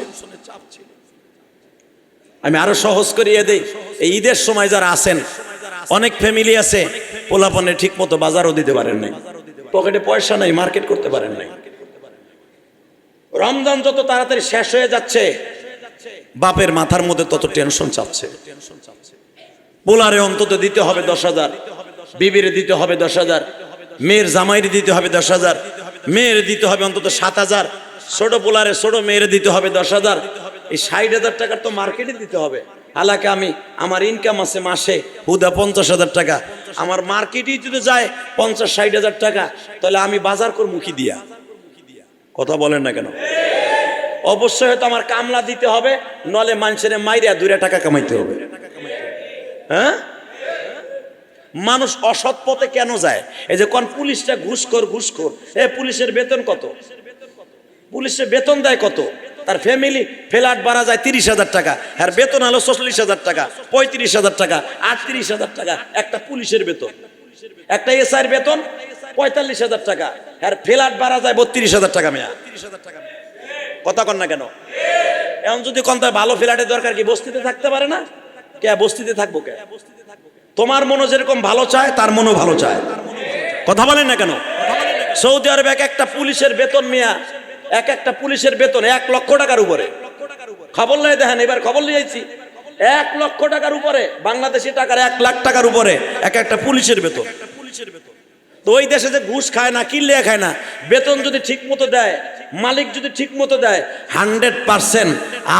আমি আরো সহজ করিয়ে দেই, এই ঈদের সময় যারা আছেন, অনেক ফ্যামিলি আছে পোলাপনে ঠিক মতো বাজারও দিতে পারেন নাই, পকেটে পয়সা নাই, মার্কেট করতে পারেন নাই। রমজান যত তাড়াতাড়ি শেষ হয়ে যাচ্ছে, বাপের মাথার মধ্যে তত টেনশন চাপছে। পোলারে অন্তত দিতে হবে 10,000, বিবিরে দিতে হবে 10,000, মেয়ের জামাইরে দিতে হবে 10,000, মেয়ের দিতে হবে অন্তত 7,000, ছোট পোলারে ছোট মেয়ের দিতে হবে 10,000। এই 60,000 টাকার তো মার্কেটে দিতে হবে। হালাকে আমার ইনকাম আছে মাসে হুদা 50,000 টাকা, আমার মার্কেটেই যদি যায় 50-60,000 টাকা, তাহলে আমি বাজার করবো কি দিয়া? কথা বলেন না কেন? অবশ্যই হয়তো আমার কামলা দিতে হবে, নলে মানুষের মাইরা 2 টাকা কামাইতে হবে। হ্যাঁ, মানুষ অসৎ পথে কেন যায়? এই যে কোন পুলিশটা ঘুষখোর, পুলিশের বেতন কত? পুলিশের বেতন দেয় কত? তার ফ্যামিলি ফ্ল্যাট ভাড়া যায় 30,000 টাকা, আর বেতন হলো 40,000 টাকা, 35,000 টাকা, 38,000 টাকা একটা পুলিশের বেতন। একটা এসআইয়ের বেতন 45,000 টাকা, আর ফ্ল্যাট ভাড়া যায় 32,000 টাকা। মেয়া কথা কন না কেন? এখন যদি কোন ভালো ফ্ল্যাটের দরকার, কি বস্তিতে থাকতে পারে না? কে বস্তিতে থাকবো? কে? তোমার মনও যেরকম ভালো চায়, তার মনও ভালো চায়। কথা বলেন না কেন? সৌদি আরবে একটা পুলিশের বেতন মিয়া, একটা পুলিশের বেতন 1 লক্ষ টাকার উপরে। খবর নিয়ে দেখেন, এবার খবর নিয়ে যাচ্ছি, 1 লক্ষ টাকার উপরে, বাংলাদেশি টাকার 1 লাখ টাকার উপরে একটা পুলিশের বেতন। তো ওই দেশে যে ঘুষ খায় না, কিনলে খায় না, বেতন যদি ঠিক মতো দেয়, মালিক যদি ঠিক মতো দেয়, 100%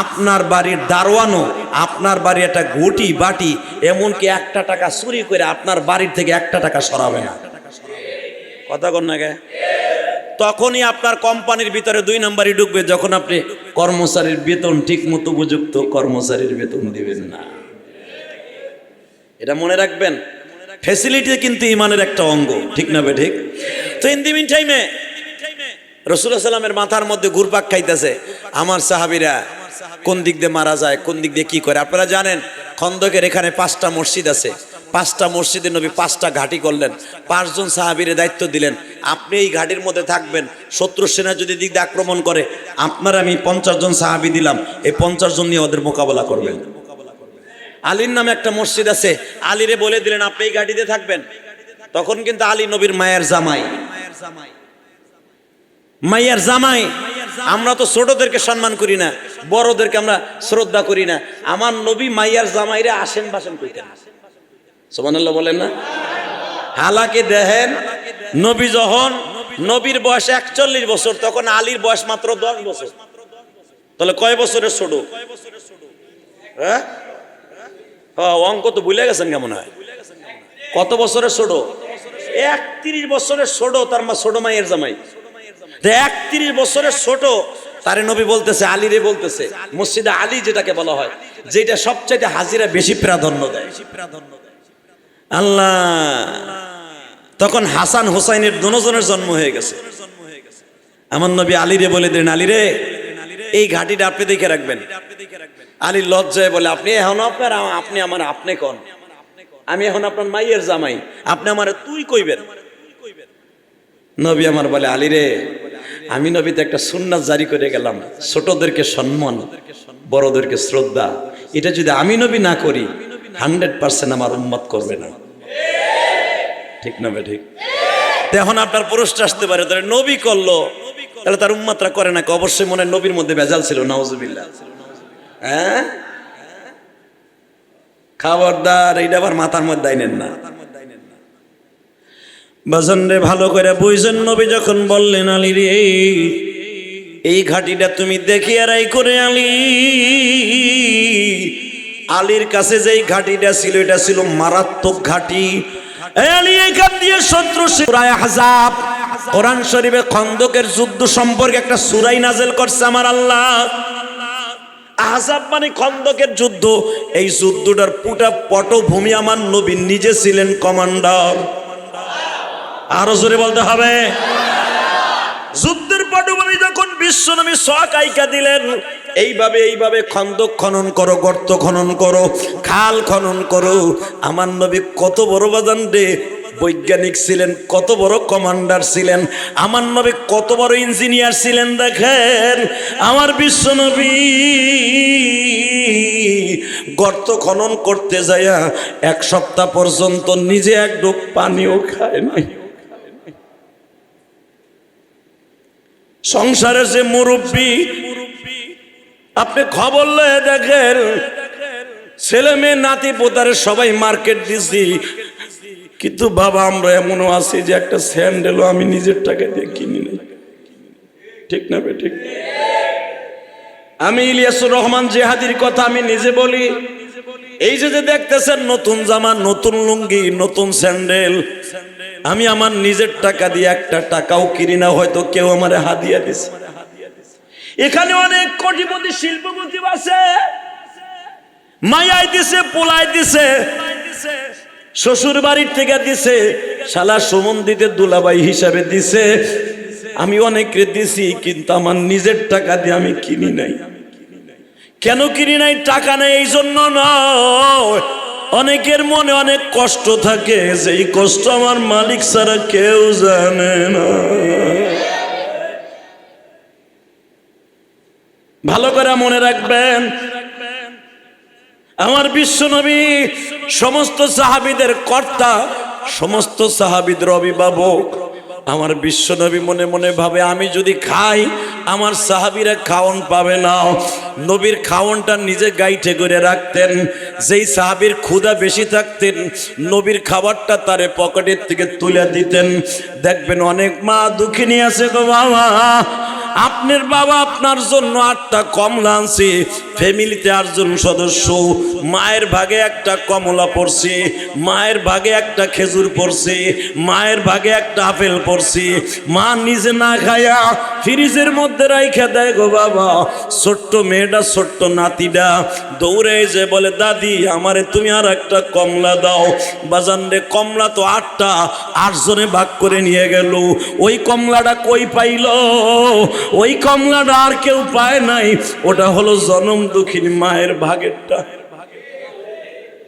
আপনার বাড়ির দারোয়ানও আপনার বাড়ি একটা ঘটি বাটি, এমনকি 1 টাকা চুরি করে আপনার বাড়ির থেকে 1 টাকা সরাবে না। কথা কন না গে? তখনই আপনার কোম্পানির ভিতরে 2 নম্বরই ঢুকবে, যখন আপনি কর্মচারীর বেতন ঠিক মতো উপযুক্ত কর্মচারীর বেতন দিবেন না। এটা মনে রাখবেন। ফ্যাসিলিটি কিন্তু ইমানের একটা অঙ্গ, ঠিক না? ঠিক। তো ইন দি মিন টাইমে রাসূলুল্লাহ সাল্লামের মাথার মধ্যে ঘুরপাক খাইতেছে, আমার সাহাবীরা কোন দিক দিয়ে মারা যায়, কোন দিক দিয়ে কি করে। আপনারা জানেন খন্দকের এখানে 5টা মসজিদ আছে, 5টা মসজিদে নবী 5টা ঘাঁটি করলেন, 5 জন সাহাবীরে দায়িত্ব দিলেন, আপনি এই ঘাটির মধ্যে থাকবেন, শত্রু সেনা যদি দিক দিয়ে আক্রমণ করে, আপনার আমি 50 জন সাহাবী দিলাম, এই 50 জন নিয়ে ওদের মোকাবেলা করবেন। আলীর নামে একটা মসজিদ আছে, আলীরে বলে দিলেন আপনি এই ঘাটিতে থাকবেন। তখন কিন্তু আলী নবীর মায়ের জামাই। আমরা তো ছোটদেরকে সম্মান করি না, বড়দেরকে আমরা শ্রদ্ধা করি না। আমার নবী মাইয়ার জামাইরে আসেন বাসেন কইতেন। সুবহানাল্লাহ বলেন না? হালাকে দেখেন, নবী যখন নবীর বয়স 41 বছর, তখন আলীর বয়স মাত্র 10 বছর। তাহলে কয় বছরের ছোট? হ্যাঁ, অঙ্ক তো ভুলে গেছেন কেমন হয়? কত বছরের ছোট? 31 বছরের ছোট, তার মা ছোট মায়ের জামাই। 31 বছরের ছোট তারে নবী বলতেছে, আলীরে বলতেছে, মসজিদে আলী যেটাকে বলা হয়, যেটা সবচাইতে হাজিরা বেশি প্রাধান্য দেয়। আল্লাহ, তখন হাসান হোসাইনের দুজনের জন্ম হয়ে গেছে। আমার নবী আলীরে বলে দিলেন, আলী রে, এই ঘাটিটা আপনি দেখে রাখবেন। আলী লজ্জায় বলে, আপনি এখন আপনার, আপনি আমার আপনি কোন, আমি এখন আপনার মাইয়ের জামাই, আপনি আমার তুই কইবেন। নবী আমার বলে, আলী রে, আমি নবীতে একটা সুন্নাত জারি করে গেলাম, ছোটদেরকে সম্মান, বড়দেরকে শ্রদ্ধা। এটা যদি আমি নবী না করি 100% আমার উম্মত করবে না। ঠিক না? ঠিক। এখন আপনার প্রশ্ন আসতে পারে, তাহলে নবী করলো, তাহলে তার উম্মতরা করে না? অবশ্যই মনে হয় নবীর মধ্যে ভেজাল ছিল, নাউজুবিল্লাহ। হ্যাঁ, খবরদার, এইটা আবার মাথার মধ্যে আইনেন না। বাজান রে, ভালো করে বুঝছেন, নবী যখন বললেন, আলী রে, এই ঘাটিটা তুমি দেখিয়ে রাই করে আলী। আলীর কাছে যেই ঘাটিটা ছিল, এটা ছিল মারাত্মক ঘাটি। আলী এখান দিয়ে শত্রু সূরা আহজাব, কোরআন শরীফে খন্দকের যুদ্ধ সম্পর্কে একটা সূরা নাযিল করছে আমার আল্লাহ। আহজাব মানে খন্দকের যুদ্ধ। এই যুদ্ধটার পুরো পটভূমি আমার নবী নিজে ছিলেন কমান্ডার। আরো জোরে বলতে হবে। যুদ্ধের পটভূমি যখন বিশ্বনবী শক আইকা দিলেন, এইভাবে খন্দক খনন করো, গর্ত খনন করো, খাল খনন করো। আমার নবী কত বড় বাজান রে বৈজ্ঞানিক ছিলেন, কত বড় কমান্ডার ছিলেন, আমার নবী কত বড় ইঞ্জিনিয়ার ছিলেন। দেখেন, আমার বিশ্বনবী গর্ত খনন করতে যায়া 1 সপ্তাহ পর্যন্ত নিজে এক ঢোক পানিও খায় নাই। সংসারের যে মুরব্বী, আপনি খবর লয়ে দেখেন, ছেলে মেয়ে নাতি পোতারে সবাই মার্কেট দিছি, কিন্তু বাবা আমরা এমনও আছি যে একটা স্যান্ডেলও আমি নিজের টাকা দিয়ে কিনি নাই। ঠিক না? ঠিক। আমি ইলিয়াসুর রহমান জিহাদির কথা আমি নিজে বলি। এই যে দেখতেছেন, নতুন জামা, নতুন লুঙ্গি, নতুন স্যান্ডেল, আমি আমার নিজের টাকা দিয়ে একটা টাকাও কিনি না, হয়তো কেউ আমারে হাদিয়া দিছে। এখানে অনেক কোটিপতি শিল্পপতি আছে, মায়াই দিছে, পোলাই দিছে, শ্বশুর বাড়ির থেকে দিছে, শালা সুমন্দিতে দুলাভাই হিসাবে দিছে। আমি অনেককে দিছি, কিন্তু আমার নিজের টাকা দিয়ে আমি কিনি নাই। কেন কিনি নাই? টাকা নেই এই জন্য নয়। অনেকের মনে অনেক কষ্ট থাকে, যে এই কষ্ট আমার মালিক ছাড়া কেউ জানে না। ভালো করে মনে রাখবেন, আমার বিশ্বনবী সমস্ত সাহাবীদের কর্তা, সমস্ত সাহাবীদের অভিভাবক। আমার বিশ্বনবী মনে মনে ভাবে, আমি যদি খাই আমার সাহাবীরা খাওন পাবে না। নবীর খাওনটা নিজে গাইঠে করে রাখতেন। যেই সাহাবীর ক্ষুধা বেশি থাকতেন, নবীর খাবারটা তারে পকেটের থেকে তুলে দিতেন। দেখবেন অনেক মা দুঃখিনী আছে, গো বাবা, আপনার বাবা আপনার জন্য 8টা কমলা আনছে, ফ্যামিলিতে 8 জন সদস্য, মায়ের ভাগে একটা কমলা পড়ছে, মায়ের ভাগে একটা খেজুর পড়ছে, মায়ের ভাগে একটা আপেল পড়ছে। মা নিজে না খায়া ফ্রিজের মধ্যে রাইখা দেয়, গো বাবা। ছোট্ট মেয়েটা, ছোট্ট নাতিটা দৌড়ে যে বলে, দাদি আমারে তুমি আর একটা কমলা দাও। বাজান রে, কমলা তো 8টা, 8 জনে ভাগ করে নিয়ে গেল। ওই কমলাটা কই পাইল? ওই কমলাটা আর কেউ পায় নাই, ওটা হলো জনম দুঃখিনী মায়ের ভাগেরটা।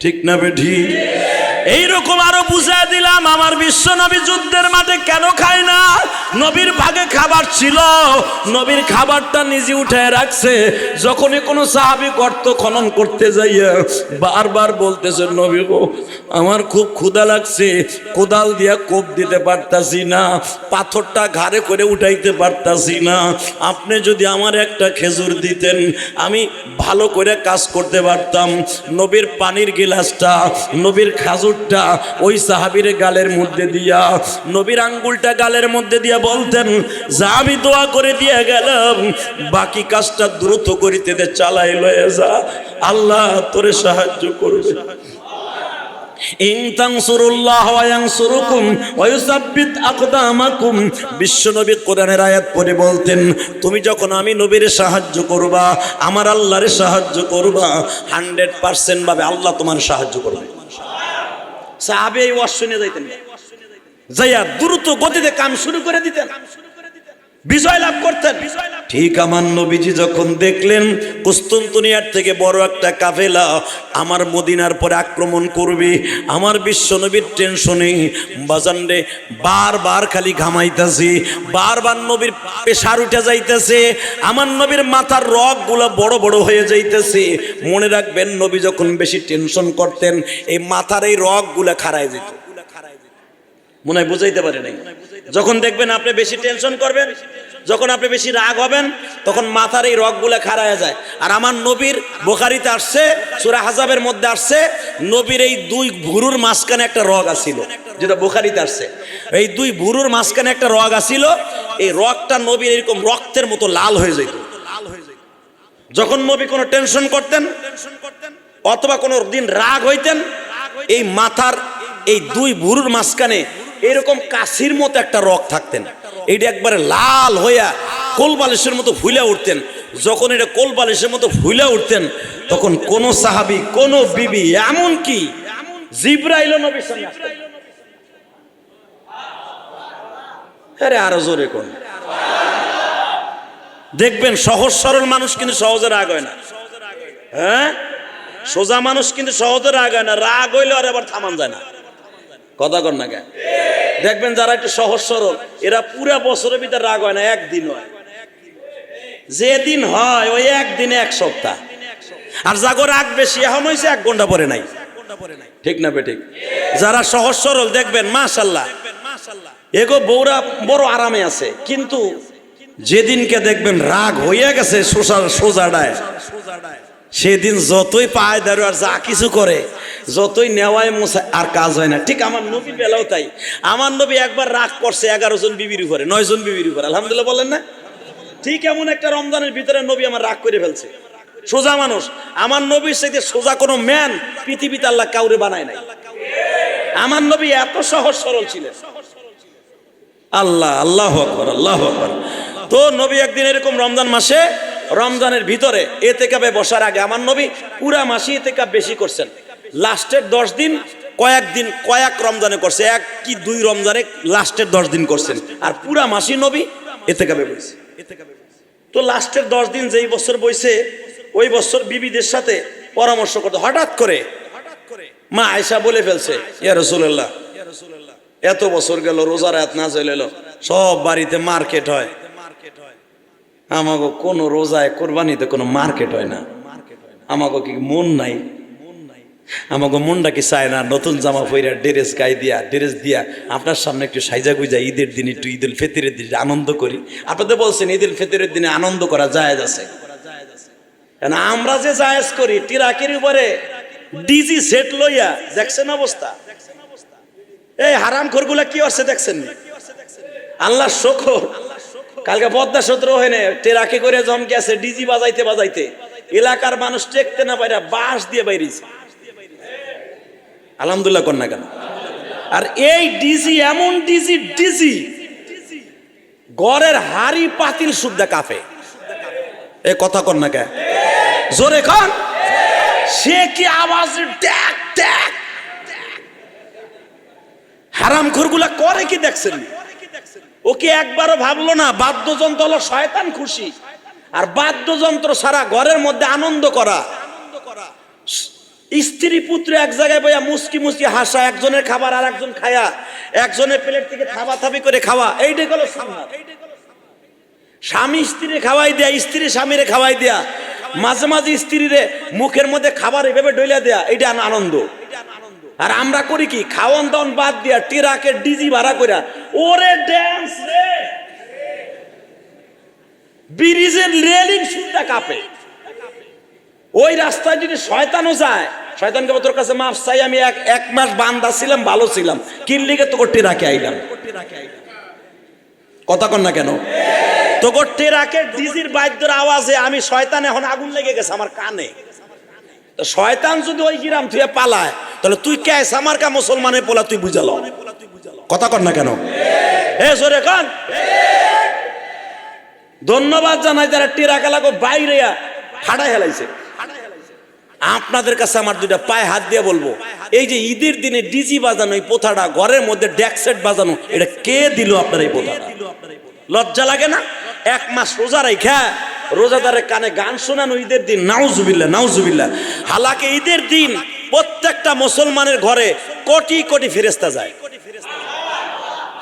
ঠিক না বেঠি? এইরকম আরো বুঝাই দিলাম, আমার বিশ্বনবী যুদ্ধের মাঠে কেন খায় না? নবীর ভাগে খাবার ছিল, নবীর খাবারটা নিজে উঠায় রাখছে। যখনই কোনো সাহাবী গর্ত খনন করতে যাইয়া বারবার বলতেছে, নবী গো আমার খুব ক্ষুধা লাগছে, কোদাল দিয়া কোপ দিতে পারতাছি না, পাথরটা ঘাড়ে করে উঠাইতে পারতাছি না, আপনি যদি আমার একটা খেজুর দিতেন আমি ভালো করে কাজ করতে পারতাম। নবীর পানির গিলাসটা, নবীর খাজুরটা ওই সাহাবীর গালের মধ্যে দিয়া, নবীর আঙ্গুলটা গালের মধ্যে দিয়া বলতেন, যা আমি দোয়া করে দিয়ে গেলাম, বাকি কাজটা দ্রুত করিতে দে, চালাই লয়ে যা, আল্লাহ তোরে সাহায্য করবে। বিশ্বনবী কোরআনের আয়াত পড়ে বলতেন, তুমি যখন আমি নবীর সাহায্য করবা, আমার আল্লাহরে সাহায্য করবা, 100% ভাবে আল্লাহ তোমার সাহায্য করবে। সাহাবী এই ওয়াজ শুনে যাইতেন, যাইয়া দ্রুত গতিতে কাম শুরু করে দিতেন। বিজয় লাভ করতেন। ঠিক আমার নবীজি যখন দেখলেন কুস্তুনতুনিয়ার থেকে বড় একটা কাফেলা আমার মদিনার পরে আক্রমণ করবে, আমার বিশ্ব নবীর টেনশনে বাজানরে বারবার খালি ঘামাইতেছে, বারবার নবীর পেশার উঠে যাইতেছে, আমার নবীর মাথার রগগুলা বড় বড় হয়ে যাইতেছে। মনে রাখবেন নবী যখন বেশি টেনশন করতেন এই মাথার এই রগগুলা খাড়ায় যেত। মনে হয় বুঝাইতে পারে নাই। যখন দেখবেন আপনি বেশি টেনশন করবেন, যখন আপনি বেশি রাগ হবেন, তখন মাথার এই রগগুলা খাড়ায় যায়। আর আমার নবীর বুখারীতে আসছে, সূরা আহজাবের মধ্যে আসছে, নবীর এই দুই ভুরুর মাঝখানে একটা রগ আছিল, যেটা বুখারীতে আসছে। এই দুই ভুরুর মাঝখানে একটা রগ আছিল, এই রগটা নবীর এরকম রক্তের মতো লাল হয়ে যেত। যখন নবী কোনো টেনশন করতেন অথবা কোনো দিন রাগ হইতেন, এই মাথার এই দুই ভুরুর মাঝখানে এরকম কাশির মতো একটা রগ থাকতেন, এইটা একবারে লাল হইয়া কোলবালিশের মতো ফুলে উঠতেন। যখন এটা কোলবালিশের মতো ফুলে উঠতেন তখন কোন সাহাবী, কোন বিবি, এমন কি জিবরাইল নবীর সামনে আসতেন। আরে আরো জোরে কোন দেখবেন সহজ সরল মানুষ কিন্তু সহজে রাগ হয় না। হ্যাঁ, সোজা মানুষ কিন্তু সহজে রাগ হয় না, রাগ হইলে আর আবার থামান যায় না। কথা কর না কেন? দেখবেন যারা একটু সহজ সরল এরা পুরা বছরের ভিতরে রাগ হয় না, একদিন হয়। যেদিন হয় ওই একদিনে এক সপ্তাহ। আর যাগো রাগ বেশি এখন হয়েছে 1 ঘন্টা পরে নাই। ঠিক না বেঠিক? যারা সহজ সরল দেখবেন মাশাআল্লাহ এগো বউরা বড় আরামে আছে, কিন্তু যেদিনকে দেখবেন রাগ হইয়া গেছে সোজাডায়, সেদিন যতই পায় দাঁড়ু আর যা কিছু করে, যতই নেওয়ায় মোছা আর কাজ হয় না। ঠিক আমার নবীর বেলাও তাই। আমার নবী একবার রাগ করছে 11 জন বিবির উপরে, 9 জন বিবির উপরে। আলহামদুলিল্লাহ বলেন না? ঠিক এমন একটা রমজানের ভিতরে নবী আমার রাগ করে ফেলছে। সোজা মানুষ, আমার নবীর সাথে সোজা কোনো ম্যান পৃথিবীতে আল্লাহ কাউরে বানায় নাই। আমার নবী এত সহজ সরল ছিলেন। আল্লাহ, আল্লাহু আকবার, আল্লাহু আকবার। তো নবী একদিন এরকম রমজান মাসে, রমজানের ভিতরে এতেকাবে বসার আগে আমার নবী পুরা মাসে এতেকাব বেশি করছেন। লাস্টের 10 দিন কয়েক রমজানে করছে, 1 কি 2 রমজানে লাস্টের 10 দিন করছেন। আর পুরা মাসে নবী এতেকাবে বসে। তো লাস্টের 10 দিন যেই বছর বইছে ওই বছর বিবিদের সাথে পরামর্শ করতে হঠাৎ করে মা আয়েশা বলে ফেলছে, ইয়া রাসূলুল্লাহ, এত বছর গেল রোজার রাত না চলে, সব বাড়িতে মার্কেট হয়, আমাকে কোনো রোজায় কোরবানিতে কোনো মার্কেট হয় না। আমাকে কি মন নাই? আমাকে মনটা কি চায় না নতুন জামা পইরা ড্রেস দিয়া আপনার সামনে একটু সাইজা গুইজা ঈদের দিন একটু ঈদুল ফিতরের দিন আনন্দ করি? আপনাদের বলছেন ঈদুল ফিতরের দিনে আনন্দ করা জায়েজ আছে, আমরা যে জায়েজ করি টিরাকের উপরে ডিজি সেট লইয়া দেখছেন অবস্থা। এই হারামখোরগুলা কি হচ্ছে দেখছেন? আল্লাহ শুকর, কালকে পদ্মা সত্র হয়নি টেরাকে করে জমকে আছে ডিজি বাজাইতে বাজাইতে এলাকার মানুষ টেকতে না পাইরা বাঁশ দিয়ে বাইরেছে। আলহামদুলিল্লাহ কর না কেন? আর এই ডিজি এমন ডিজি ঘরের হাড়ি পাতিল সুদ্ধা কাফে। এ কথা কর না কেন? জোরে কন। সে কি আওয়াজ ট্যাক ট্যাক। হারামখোরগুলা করে কি দেখছেন? ওকে একবারও ভাবলো না বাদ্যযন্ত্র হলো শয়তান খুশি, আর বাদ্যযন্ত্র সারা ঘরের মধ্যে আনন্দ করা। স্ত্রী পুত্র এক জায়গায় বইয়া মুসকি মুসকি হাসা, একজনের খাবার আর একজন খায়া, একজনের প্লেট থেকে থাবাথাবি করে খাওয়া, এইটাই হলো সুন্নাত। স্বামী স্ত্রীরে খাওয়াই দেয়া, স্ত্রী স্বামীরে খাওয়াই দেয়া, মাঝে মাঝে স্ত্রীরে মুখের মধ্যে খাবার এভাবে ডইলা দেয়া, এইটা আনন্দ। আর আমরা করি কি খাওয়ান দাওয়ান বাদ দিয়া টিরাকে ডিজি ভাড়া কইরা ওরে ড্যান্স রে, ব্রিজের রেলিং সুদ্ধা কাঁপে। ওই রাস্তায় যদি শয়তানও যায়, শয়তানকে তোর কাছে মাফ চাই, আমি 1 মাস বান্দা ছিলাম, ভালো ছিলাম, কিনলিগে তো টিরাকে আইলাম। কথা কন না কেন? তো টিরাকে ডিজির বাদ্যের আওয়াজে আমি শয়তান এখন আগুন লেগে গেছে আমার কানে। তো শয়তান যদি ওই গ্রাম তুই পালায় তাহলে তুই কে আমার কা মুসলমানের পোলা তুই বুঝালো। কথা কর না কেন? এ জোরে কন। ধন্যবাদ জানাই যারা টিরাকে লাগো বাইরে ফাটাই হেলাইছে। আপনাদের কাছে আমার 2টা পায়ে হাত দিয়ে বলবো, এই যে ঈদের দিনে ডিজি বাজানো এই প্রথাটা, ঘরের মধ্যে ডেক সেট বাজানো, এটা কে দিল আপনার এই প্রথাটা? লজ্জা লাগে না? এক মাস রোজা রাখা রোজাদারের কানে গান শোনানো ঈদের দিন, নাউজুবিল্লাহ নাউজুবিল্লাহ। হালাকে ঈদের দিন প্রত্যেকটা মুসলমানের ঘরে কোটি কোটি ফেরেশতা যায়।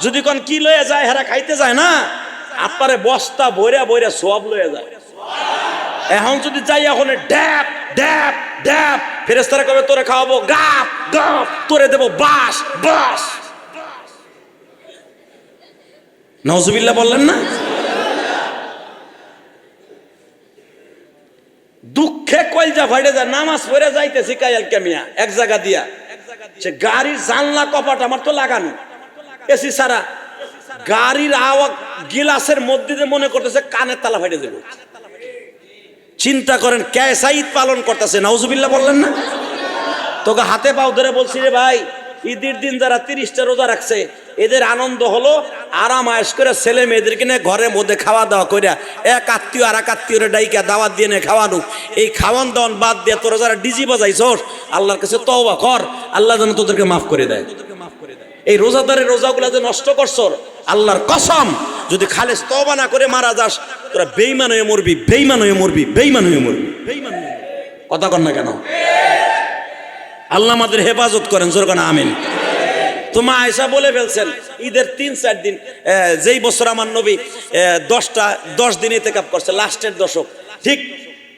যদি কোন কি লয়ে যায়, হেরা খাইতে যায় না, আপনারে বস্তা বইরা বইরা সব লয়ে যায়। এখন যদি যাই এখন ড্যাপ ড্যাপ ড্যাপ, ফেরেশতারা কবে তোরে খাওয়াবো গাপ গাপ, তোরে দেবো বাস বাস। নাউজুবিল্লাহ বললেন না? দুঃখে কলজা ফাটে যায়, নামাজ পড়ে যাইতেছি কায়াল কামিয়া এক জায়গা দিয়া, সে গাড়ির জানলা কপাট আমার তো লাগানো এসি সারা, গাড়ির আওয়াজ গিলাসের মধ্যে দিয়ে মনে করতেছে কানের তালা ফাটে যাবে। চিন্তা করেন ক্যাসা ঈদ পালন করতেছে, নাউজুবিল্লাহ বললেন না? তোকে হাতে পাও ধরে বলছি রে ভাই, ঈদের দিন যারা 30টা রোজা রাখছে এদের আনন্দ হলো আরাম আয়েশ করে ছেলে মেয়েদেরকে নিয়ে ঘরের মধ্যে খাওয়া দাওয়া করে এক আত্মীয় আর এক আত্মীয়রে ডাইকা দাওয়াত দিয়ে নিয়ে খাওয়ানো। এই খাওয়ান দাওয়ান বাদ দিয়ে তোরা যারা ডিজি বাজাইছস আল্লাহর কাছে তওবা কর, আল্লাহ যেন তোদেরকে মাফ করে দেয়। এই রোজাদারের রোজাগুলা যে নষ্ট করছ, আল্লাহর কসম যদি খালেস তওবা না করে মারা যাস তোরা বেঈমান হয়ে মরবি, বেঈমান হয়ে মরবি, বেঈমান হয়ে মরবি। কথা কর না কেন? আল্লাহ আমাদের হেফাজত করেন, জোর কেন আমিন। তোমা আয়েশা বলে ফেলছেন ঈদের 3-4 দিন, যেই বছর আমার নবী 10 দিন ইতিকাফ করছে, লাস্টের দশক, ঠিক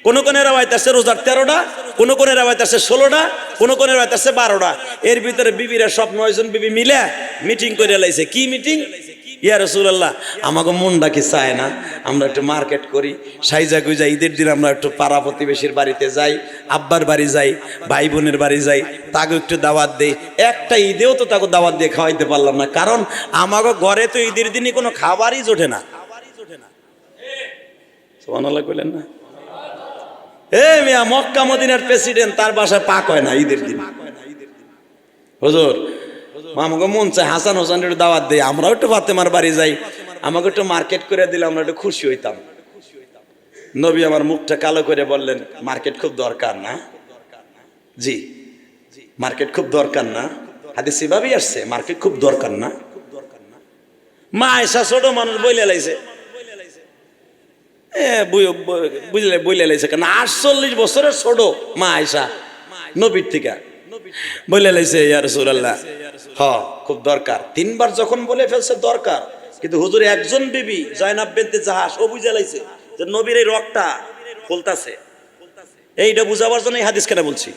কোন কোন রাওয়ায়াত আছে রোজার 13টা, কোন কোন রাওয়ায়াত আছে 16টা, কোন কোন রাওয়ায়াত আছে 12টা। এর ভিতরে বিবিরা সব 9 জন বিবি মিলে মিটিং করে লাইছে। কি মিটিং? ইয়া রাসূলুল্লাহ, আমাকে মনটা কি চায় না আমরা একটু মার্কেট করি, সাইজা গুইজা ঈদের দিন আমরা একটু পাড়া প্রতিবেশীর বাড়িতে যাই, আব্বার বাড়ি যাই, ভাই বোনের বাড়ি যাই, তাকে একটু দাওয়াত দেই। একটা ঈদেও তো তাকে দাওয়াত দিয়ে খাওয়াইতে পারলাম না, কারণ আমাকে ঘরে তো ঈদের দিনই কোনো খাবারই জোটে না। সুবহানাল্লাহ কইলেন না? মিয়া মক্কা মদিনার প্রেসিডেন্ট, তার বাসায় পাক হয় না ঈদের দিন। হুজুর আমাকে মন চায় হাসান হোসেন একটু দাওয়াত দেয়, আমরাও একটু ফাতেমার বাড়ি যাই, আমাকে একটু মার্কেট করে দিলে আমরা একটু খুশি হইতাম। নবী আমার মুখটা কালো করে বললেন, মার্কেট খুব দরকার না? জি, মার্কেট খুব দরকার না? হাদিস এভাবেই আসছে, মার্কেট খুব দরকার না? মা আয়েশা ছোট মানুষ বইলে লাইছে, বুঝলে লাইছে কেন, 48 বছরের ছোট মা আয়েশা নবীর থেকে বলে লাইছে ইয়া রাসূলুল্লাহ খুব দরকার। 3 বার যখন বলে ফেলছে দরকার, কিন্তু হুজুর একজন বিবি জয়নাব বিনতে জাহাশ ও বুঝে লাইছে যে নবীর এই রগটা ফুলতাছে। এইটা বুঝাবার জন্য এই হাদিস কেন বলছি,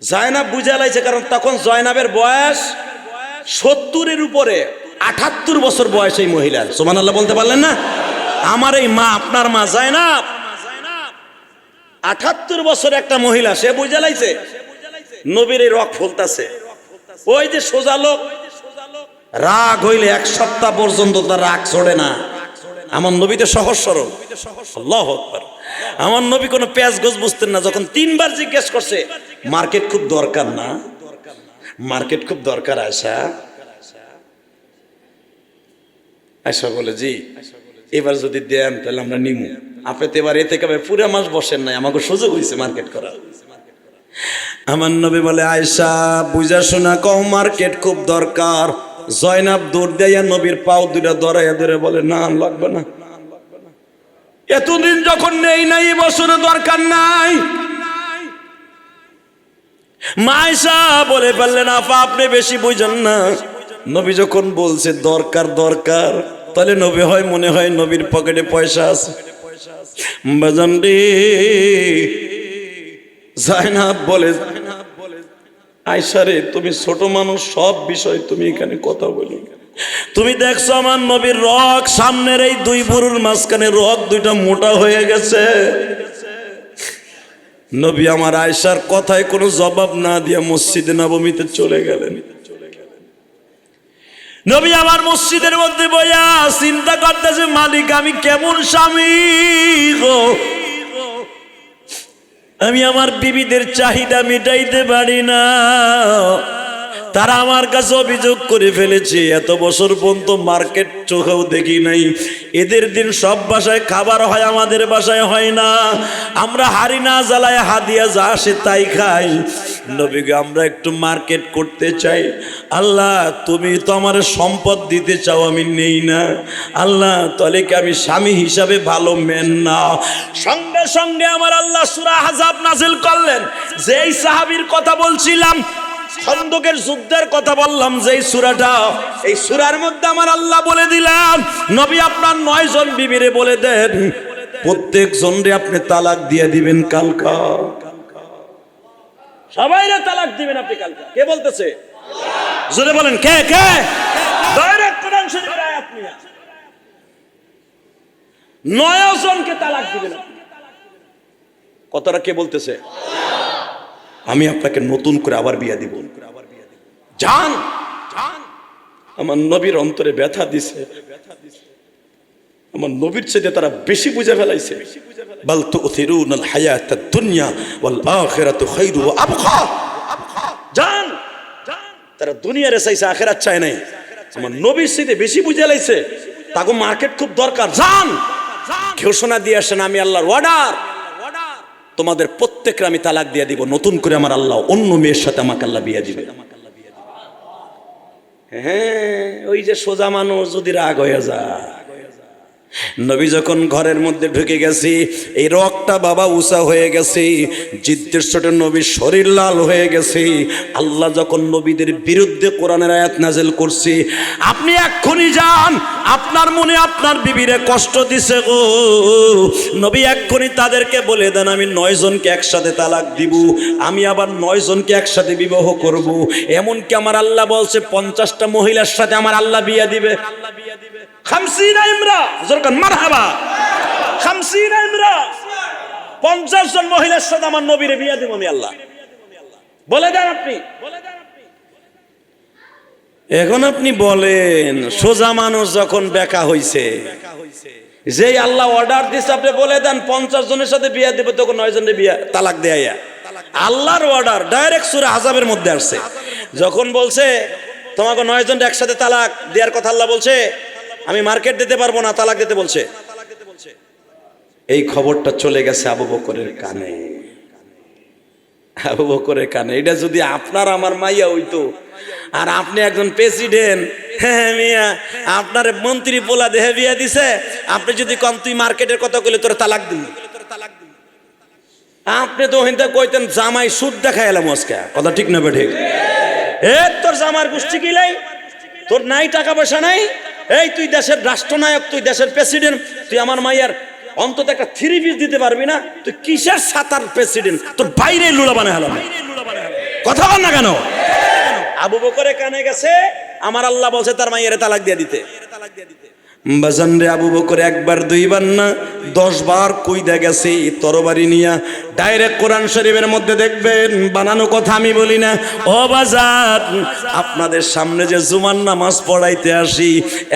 জয়নাব বুঝে লাইছে, কারণ তখন জয়নাবের বয়স 70-এর উপরে, 78 বছর বয়স এই মহিলার। সুবহানাল্লাহ বলতে পারলেন না? আমার এই মা, আপনার মা জয়নাব 78 বছর একটা মহিলা, সে বুঝে লাইছে নবীর এই রগ ফুলতাছে। ওই যে সোজা লোক, রাগ হইলে 1 সপ্তাহ পর্যন্ত তার রাগ ছড়ে না। আমার নবী তো সহজ সরল, আল্লাহু আকবার। আমার নবী কোনো পেঁয়াজ গোছ বুঝতেন না। যখন 3 বার জিজ্ঞেস করছে মার্কেট খুব দরকার না, মার্কেট খুব দরকার আয়েশা, আয়েশা বলে জি এবার যদি দেন তাহলে আমরা নিমু। আপনি তো এবার এতে কবে পুরো মাস বসেন নাই, আমাকে সুযোগ হয়েছে মার্কেট করার। আমার নবী বলে আয়েশা বুঝা শোনা কও মার্কেট খুব দরকার। জয়নাব দৌড় দেয়া নবীর পাও দুটা ধরাইয়া ধরে বলে না লাগবে না, এতদিন যখন নেই নাই বছরে দরকার নাই। মা আয়েশা বলে ফেললেন আপা আপনি বেশি বুঝেন না, নবী যখন বলছে দরকার দরকার তাহলে নবী হয় মনে হয় নবীর পকেটে পয়সা আছে। বাজান রে, জয়নাব বলে আয়েশা রে তুমি ছোট মানুষ, সব বিষয় তুমি এখানে কথা বলি। তুমি দেখছো আমার নবীর রগ, সামনের এই 2 বুরুর মাঝখানে রগ 2টা মোটা হয়ে গেছে। নবী আমার আয়েশার কথায় কোনো জবাব না দিয়া মসজিদে নববীতে চলে গেলেন। নবী আমার মসজিদের মধ্যে বইয়া চিন্তা করতেছে মালিক আমি কেমন স্বামী গো, আমি আমার বিবিদের চাহিদা মিটাইতে পারি না। তারা আমার কাছে অভিযোগ করে ফেলেছে, এত বছর পর্যন্ত মার্কেট চোখেও দেখি নাই, এদের দিন সব বাসায় খাবার হয়, আমাদের বাসায় হয় না, আমরা হাড়ি না জ্বালায় হাদিয়া যা আসে তাই খাই। নবীকে আমরা একটু মার্কেট করতে চাই। আল্লাহ তুমি তো আমার সম্পদ দিতে চাও, আমি নেই না। আল্লাহ তাহলে কি আমি স্বামী হিসাবে ভালো মেন না? সঙ্গে সঙ্গে আমার আল্লাহ সূরা আহজাব নাজিল করলেন। যেই সাহাবীর কথা বলছিলাম, খন্দকের যুদ্ধের কথা বললাম, যেই সূরাটা, এই সূরার মধ্যে আমার আল্লাহ বলে দিলাম, নবী আপনার 9 জন বিবিরে বলে দেন প্রত্যেক জনরে আপনি তালাক দিয়ে দিবেন কালকা। সবাইরে তালাক দিবেন আপনি কালকা। কে বলতেছে? জোরে বলেন, কে কে? ডাইরেক্ট কোরআন শরীফের আয়াত নিয়ে 9 জনকে তালাক দিবেন আপনি। কথাটা কে বলতেছে? আমি আপনাকে নতুন করে আবার বিয়ে দিব। জান আমার নবীর অন্তরে ব্যথা দিছে, আমার নবীর চেয়ে তারা বেশি বুঝে ফেলাইছে। বাল তুথিরুনাল হায়াতাদ দুনিয়া ওয়াল আখিরাতু খায়রু ওয়া আবকা। জান তারা দুনিয়ারে চাইছে, আখিরাত চায় নাই। আমার নবীর চেয়ে বেশি বুঝে লাইছে, তাকে মার্কেট খুব দরকার। জান ঘোষণা দিয়ে আসেন, আমি আল্লাহর অর্ডার, তোমাদের প্রত্যেককে আমি তালাক দিয়ে দিব, নতুন করে আমার আল্লাহ অন্য মেয়ের সাথে আমাকে আল্লাহ বিয়ে দিবে। হ্যাঁ, ওই যে সোজা মানুষ যদি রাগ হয়ে যায়। নবী যখন ঘরের মধ্যে ঢুকে গেছি, এই রক্তটা বাবা উঁচা হয়ে গেছে, জিদ্দের ছোট নবীর শরীর লাল হয়ে গেছে। আল্লাহ যখন নবীদের বিরুদ্ধে কোরআনের আয়াত নাযিল করছে, আপনি এক্ষুনি যান, আপনার মনে আপনার বিবিরে কষ্ট দিছে গো, নবী এক্ষুনি তাদেরকে বলে দেন আমি 9 জনকে একসাথে তালাক দিব, আমি আবার 9 জনকে একসাথে বিবাহ করব। এমনকি আমার আল্লাহ বলছে 50টা মহিলার সাথে আমার আল্লাহ বিয়ে দিবে। 50 ইমরা, জোরকান মারহাবা। 50 ইমরা, 50 জন মহিলার সাথে আমার নবীরে বিয়ে দিব আমি আল্লাহ। বলে দেন আপনি। এখন আপনি বলেন, সোজা মানুষ যখন বেকা হইছে, যেই আল্লাহ অর্ডার দিছে আপনি বলে দেন 50 জনের সাথে বিয়ে দিব, তখন 9 জনের বিয়ে তালাক দেয়া। আল্লাহর অর্ডার ডাইরেক্ট সূরা আহজাবের মধ্যে আসছে। যখন বলছে তোমাকে 9 জন একসাথে তালাক দেওয়ার কথা, আল্লাহ বলছে আমি মার্কেট দিতে পারবো না, তালাক দিতে বলছে। এই খবরটা চলে গেছে আবু বকরের কানে। আবু বকরের কানে। এটা যদি আপনার আমার মাইয়া হইতো, আর আপনি একজন প্রেসিডেন্ট, হ্যাঁ মিয়া আপনার মন্ত্রী পোলা দেহে বিয়া দিছে, আপনি যদি কম তুই মার্কেটের কথা কইলে তোর তালাক দিবি, আপনি তো হিন্দা কইতেন জামাই সুদ দেখাই এলাম আজকে। কথা ঠিক না ঠিক? তোর জামার গোষ্ঠী কি লাই, তোর নাই টাকা পয়সা নাই, এই তুই দেশের রাষ্ট্রনায়ক, তুই দেশের প্রেসিডেন্ট, তুই আমার মাইয়ার অন্তত একটা 3 পিস দিতে পারবি না, তুই কিসের সাতার প্রেসিডেন্ট, তোর বাইরে লুলা বানায় হলাম। কথা বল না কেন? আবু বকরের কানে গেছে, আমার আল্লাহ বলছে তার মাইয়ারে তালাক দিয়ে দিতে। বাজান রে, আবু বকর একবার দুইবার না 10 বার কইদা গেছে তরবারি নিয়া। ডাইরেক্ট কোরআন শরীফের মধ্যে দেখবেন, বানানো কথা আমি বলি না। ও বাজার, আপনাদের সামনে যে জুমার নামাজ পড়াইতে আসি,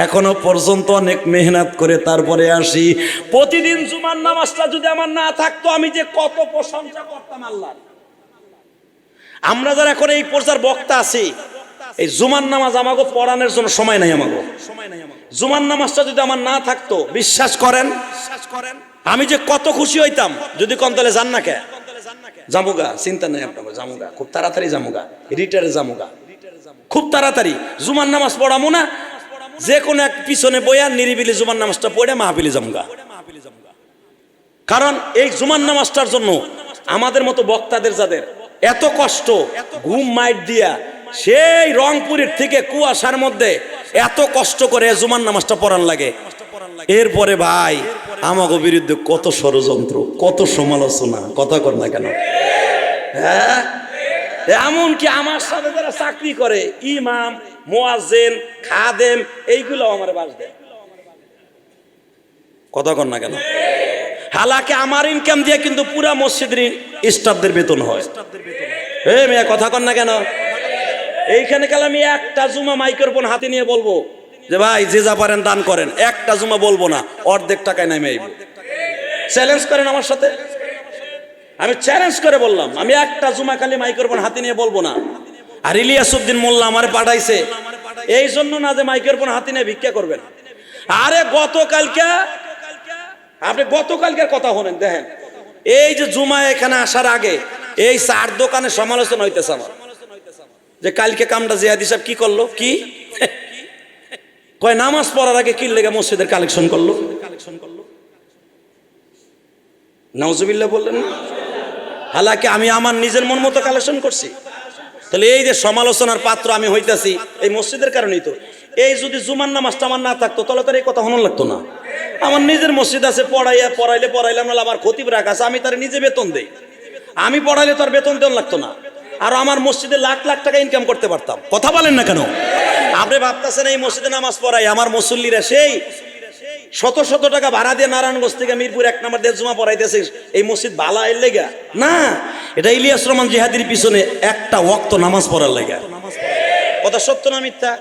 এখনো পর্যন্ত অনেক মেহনত করে তারপরে আসি। প্রতিদিন জুমার নামাজটা যদি আমার না থাকতো, আমি যে কত প্রশংসা করতাম আল্লাহ। আমরা যারা এখন এই প্রচার বক্তা আছি, এই জুমার নামাজ আমাকে পড়ানোর জন্য সময় নাই। আমাকে জুমার নামাজটা যদি আমার না থাকতো, বিশ্বাস করেন আমি যে কত খুশি হইতাম। যদি কোন তাহলে যান না কে জামুগা, চিন্তা নেই আপনাকে, জামুগা খুব তাড়াতাড়ি, জামুগা রিটারে, জামুগা খুব তাড়াতাড়ি। জুমার নামাজ পড়ামো না, যে কোনো এক পিছনে বইয়া নিরিবিলি জুমার নামাজটা পড়ে মাহফিলে জামুগা। কারণ এই জুমার নামাজটার জন্য আমাদের মতো বক্তাদের যাদের এত কষ্ট, ঘুম মাইট দিয়া সেই রংপুরের থেকে কুয়াশার মধ্যে এত কষ্ট করে জুমার নামাজটা পড়ান লাগে। এরপরে ভাই আমাকে বিরুদ্ধে কত ষড়যন্ত্র, কত সমালোচনা, কথা কর না কেন? হ্যাঁ, এমনকি আমার সাথে যারা চাকরি করে, ইমাম, মুয়াজ্জিন, খাদেম, এইগুলো আমার বাস দেয়। কথা কর না কেন? হালাকে আমার ইনকাম দিয়ে কিন্তু পুরা মসজিদের স্টাফদের বেতন হয়। এই মেয়ে কথা কর না কেন? এইখানে কাল আমি একটা জুমা মাইক্রোফোন হাতে নিয়ে বলবো যে ভাই যে যা পারেন দান করেন, একটা জুমা বলবো না, অর্ধেক টাকায় নেমে আইব। চ্যালেঞ্জ করেন আমার সাথে। আমি চ্যালেঞ্জ করে বললাম, আমি একটা জুমা খালি মাইক্রোফোন হাতে নিয়ে বলবো না, আর ইলিয়াসউদ্দিন মোল্লা আমারে পাঠাইছে এই জন্য না যে মাইকের ফোন হাতে নিয়ে ভিক্ষা করবেন। আরে আপনি গতকালকের কথা শোনেন, দেখেন এই যে জুমা এখানে আসার আগে এই চার দোকানে সমালোচনা হইতেছে আমার, যে কালকে কামটা জিয়াদি সাহেব কি করলো, কি কয় নামাজ পড়ার আগে কি লেগে মসজিদের কালেকশন করলো। নাউজুবিল্লাহ বললেন না? হালাকি আমি আমার নিজের মন মতো কালেকশন করছি। তাহলে এই যে সমালোচনার পাত্র আমি হইতাছি এই মসজিদের কারণেই তো। এই যদি জুমার নামাজটা আমার না থাকতো তাহলে তার এই কথা শোনা লাগতো না। আমার নিজের মসজিদ আছে, পড়াইলাম না, আমার খতিব রাখা আছে, আমি তার নিজে বেতন দেই। আমি পড়াইলে তার বেতন দেওয়া লাগতো না, আর আমার মসজিদে লাখ লাখ টাকা ইনকাম করতে পারতাম। কথা বলেন না কেন? আপনি ভাবতেছেন এই মসজিদে নামাজ পড়াই আমার মুসল্লিরা সেই শত শত টাকা ভাড়া দিয়ে নারায়ণগঞ্জ থেকে মিরপুর 1 নম্বর দিয়ে জুমা পড়াইতেছে, এই মসজিদ ভালো এর লেগা না, এটা ইলিয়াস রহমান জিহাদির পিছনে একটা ওয়াক্ত নামাজ পড়ার লেগা। কথা সত্য না মিথ্যা?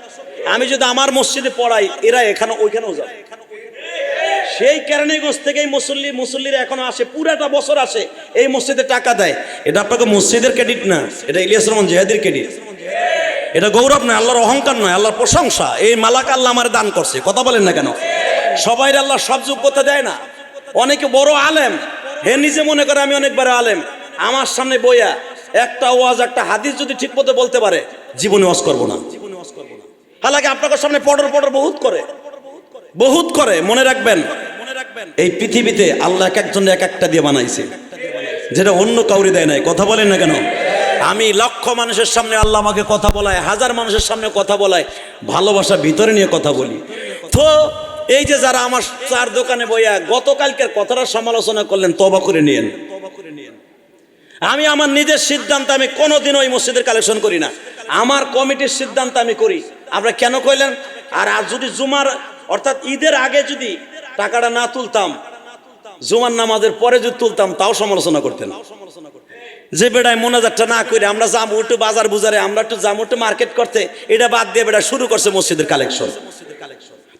আমি যদি আমার মসজিদে পড়াই এরা এখানে ওইখানেও যাবে। সেই কেরানীগঞ্জ থেকে এই মুসল্লিরা এখনো আসে, পুরাটা বছর আসে, এই মসজিদে টাকা দেয়। এটা আপনাকে মসজিদের ক্রেডিট না, এটা ইলিয়াস রহমান জিহাদির ক্রেডিট। এটা গৌরব নয়, আল্লাহর অহংকার নয়, আল্লাহর প্রশংসা। এই মালাকা আল্লাহ আমার দান করছে। কথা বলেন না কেন? সবাই আল্লাহ সব যোগ্যতা দেয় না। অনেকে বড় আলেম, হে নিজে মনে করে আমি অনেক বড় আলেম, আমার সামনে বইয়া একটা ওয়াজ একটা হাদিস যদি ঠিক মতো বলতে পারে জীবনে ওয়াজ করবো না। হালাকি আপনাদের সামনে পড়র বহুত করে। মনে রাখবেন এই পৃথিবীতে আল্লাহ এক একজন এক একটা দিয়ে বানাইছে, যেটা অন্য কাউরি দেয় নাই। কথা বলেন না কেন? আমি লক্ষ মানুষের সামনে আল্লাহ আমাকে কথা বলায়, হাজার মানুষের সামনে কথা বলায়, ভালোবাসা ভিতরে নিয়ে কথা বলি। তো এই যে যারা আমার চার দোকানে বইয়া গতকালকের কথাটা সমালোচনা করলেন, তওবা করে নিয়েন। আমি আমার নিজের সিদ্ধান্ত, আমি কোনোদিন ওই মসজিদের কালেকশন করি না, আমার কমিটির সিদ্ধান্ত আমি করি। আপনারা কেন কইলেন? আর যদি জুমার অর্থাৎ ঈদের আগে যদি টাকাটা না তুলতাম, জুমার নামাজের পরে যদি তুলতাম, তাও সমালোচনা করতেন। যে বেড়ায় মোনাজাতটা না করে আমরা যাবো একটু বাজার বুজারে, আমরা একটু যাবো একটু মার্কেট করতে, এটা বাদ দিয়ে বেড়া শুরু করছে মসজিদের কালেকশন।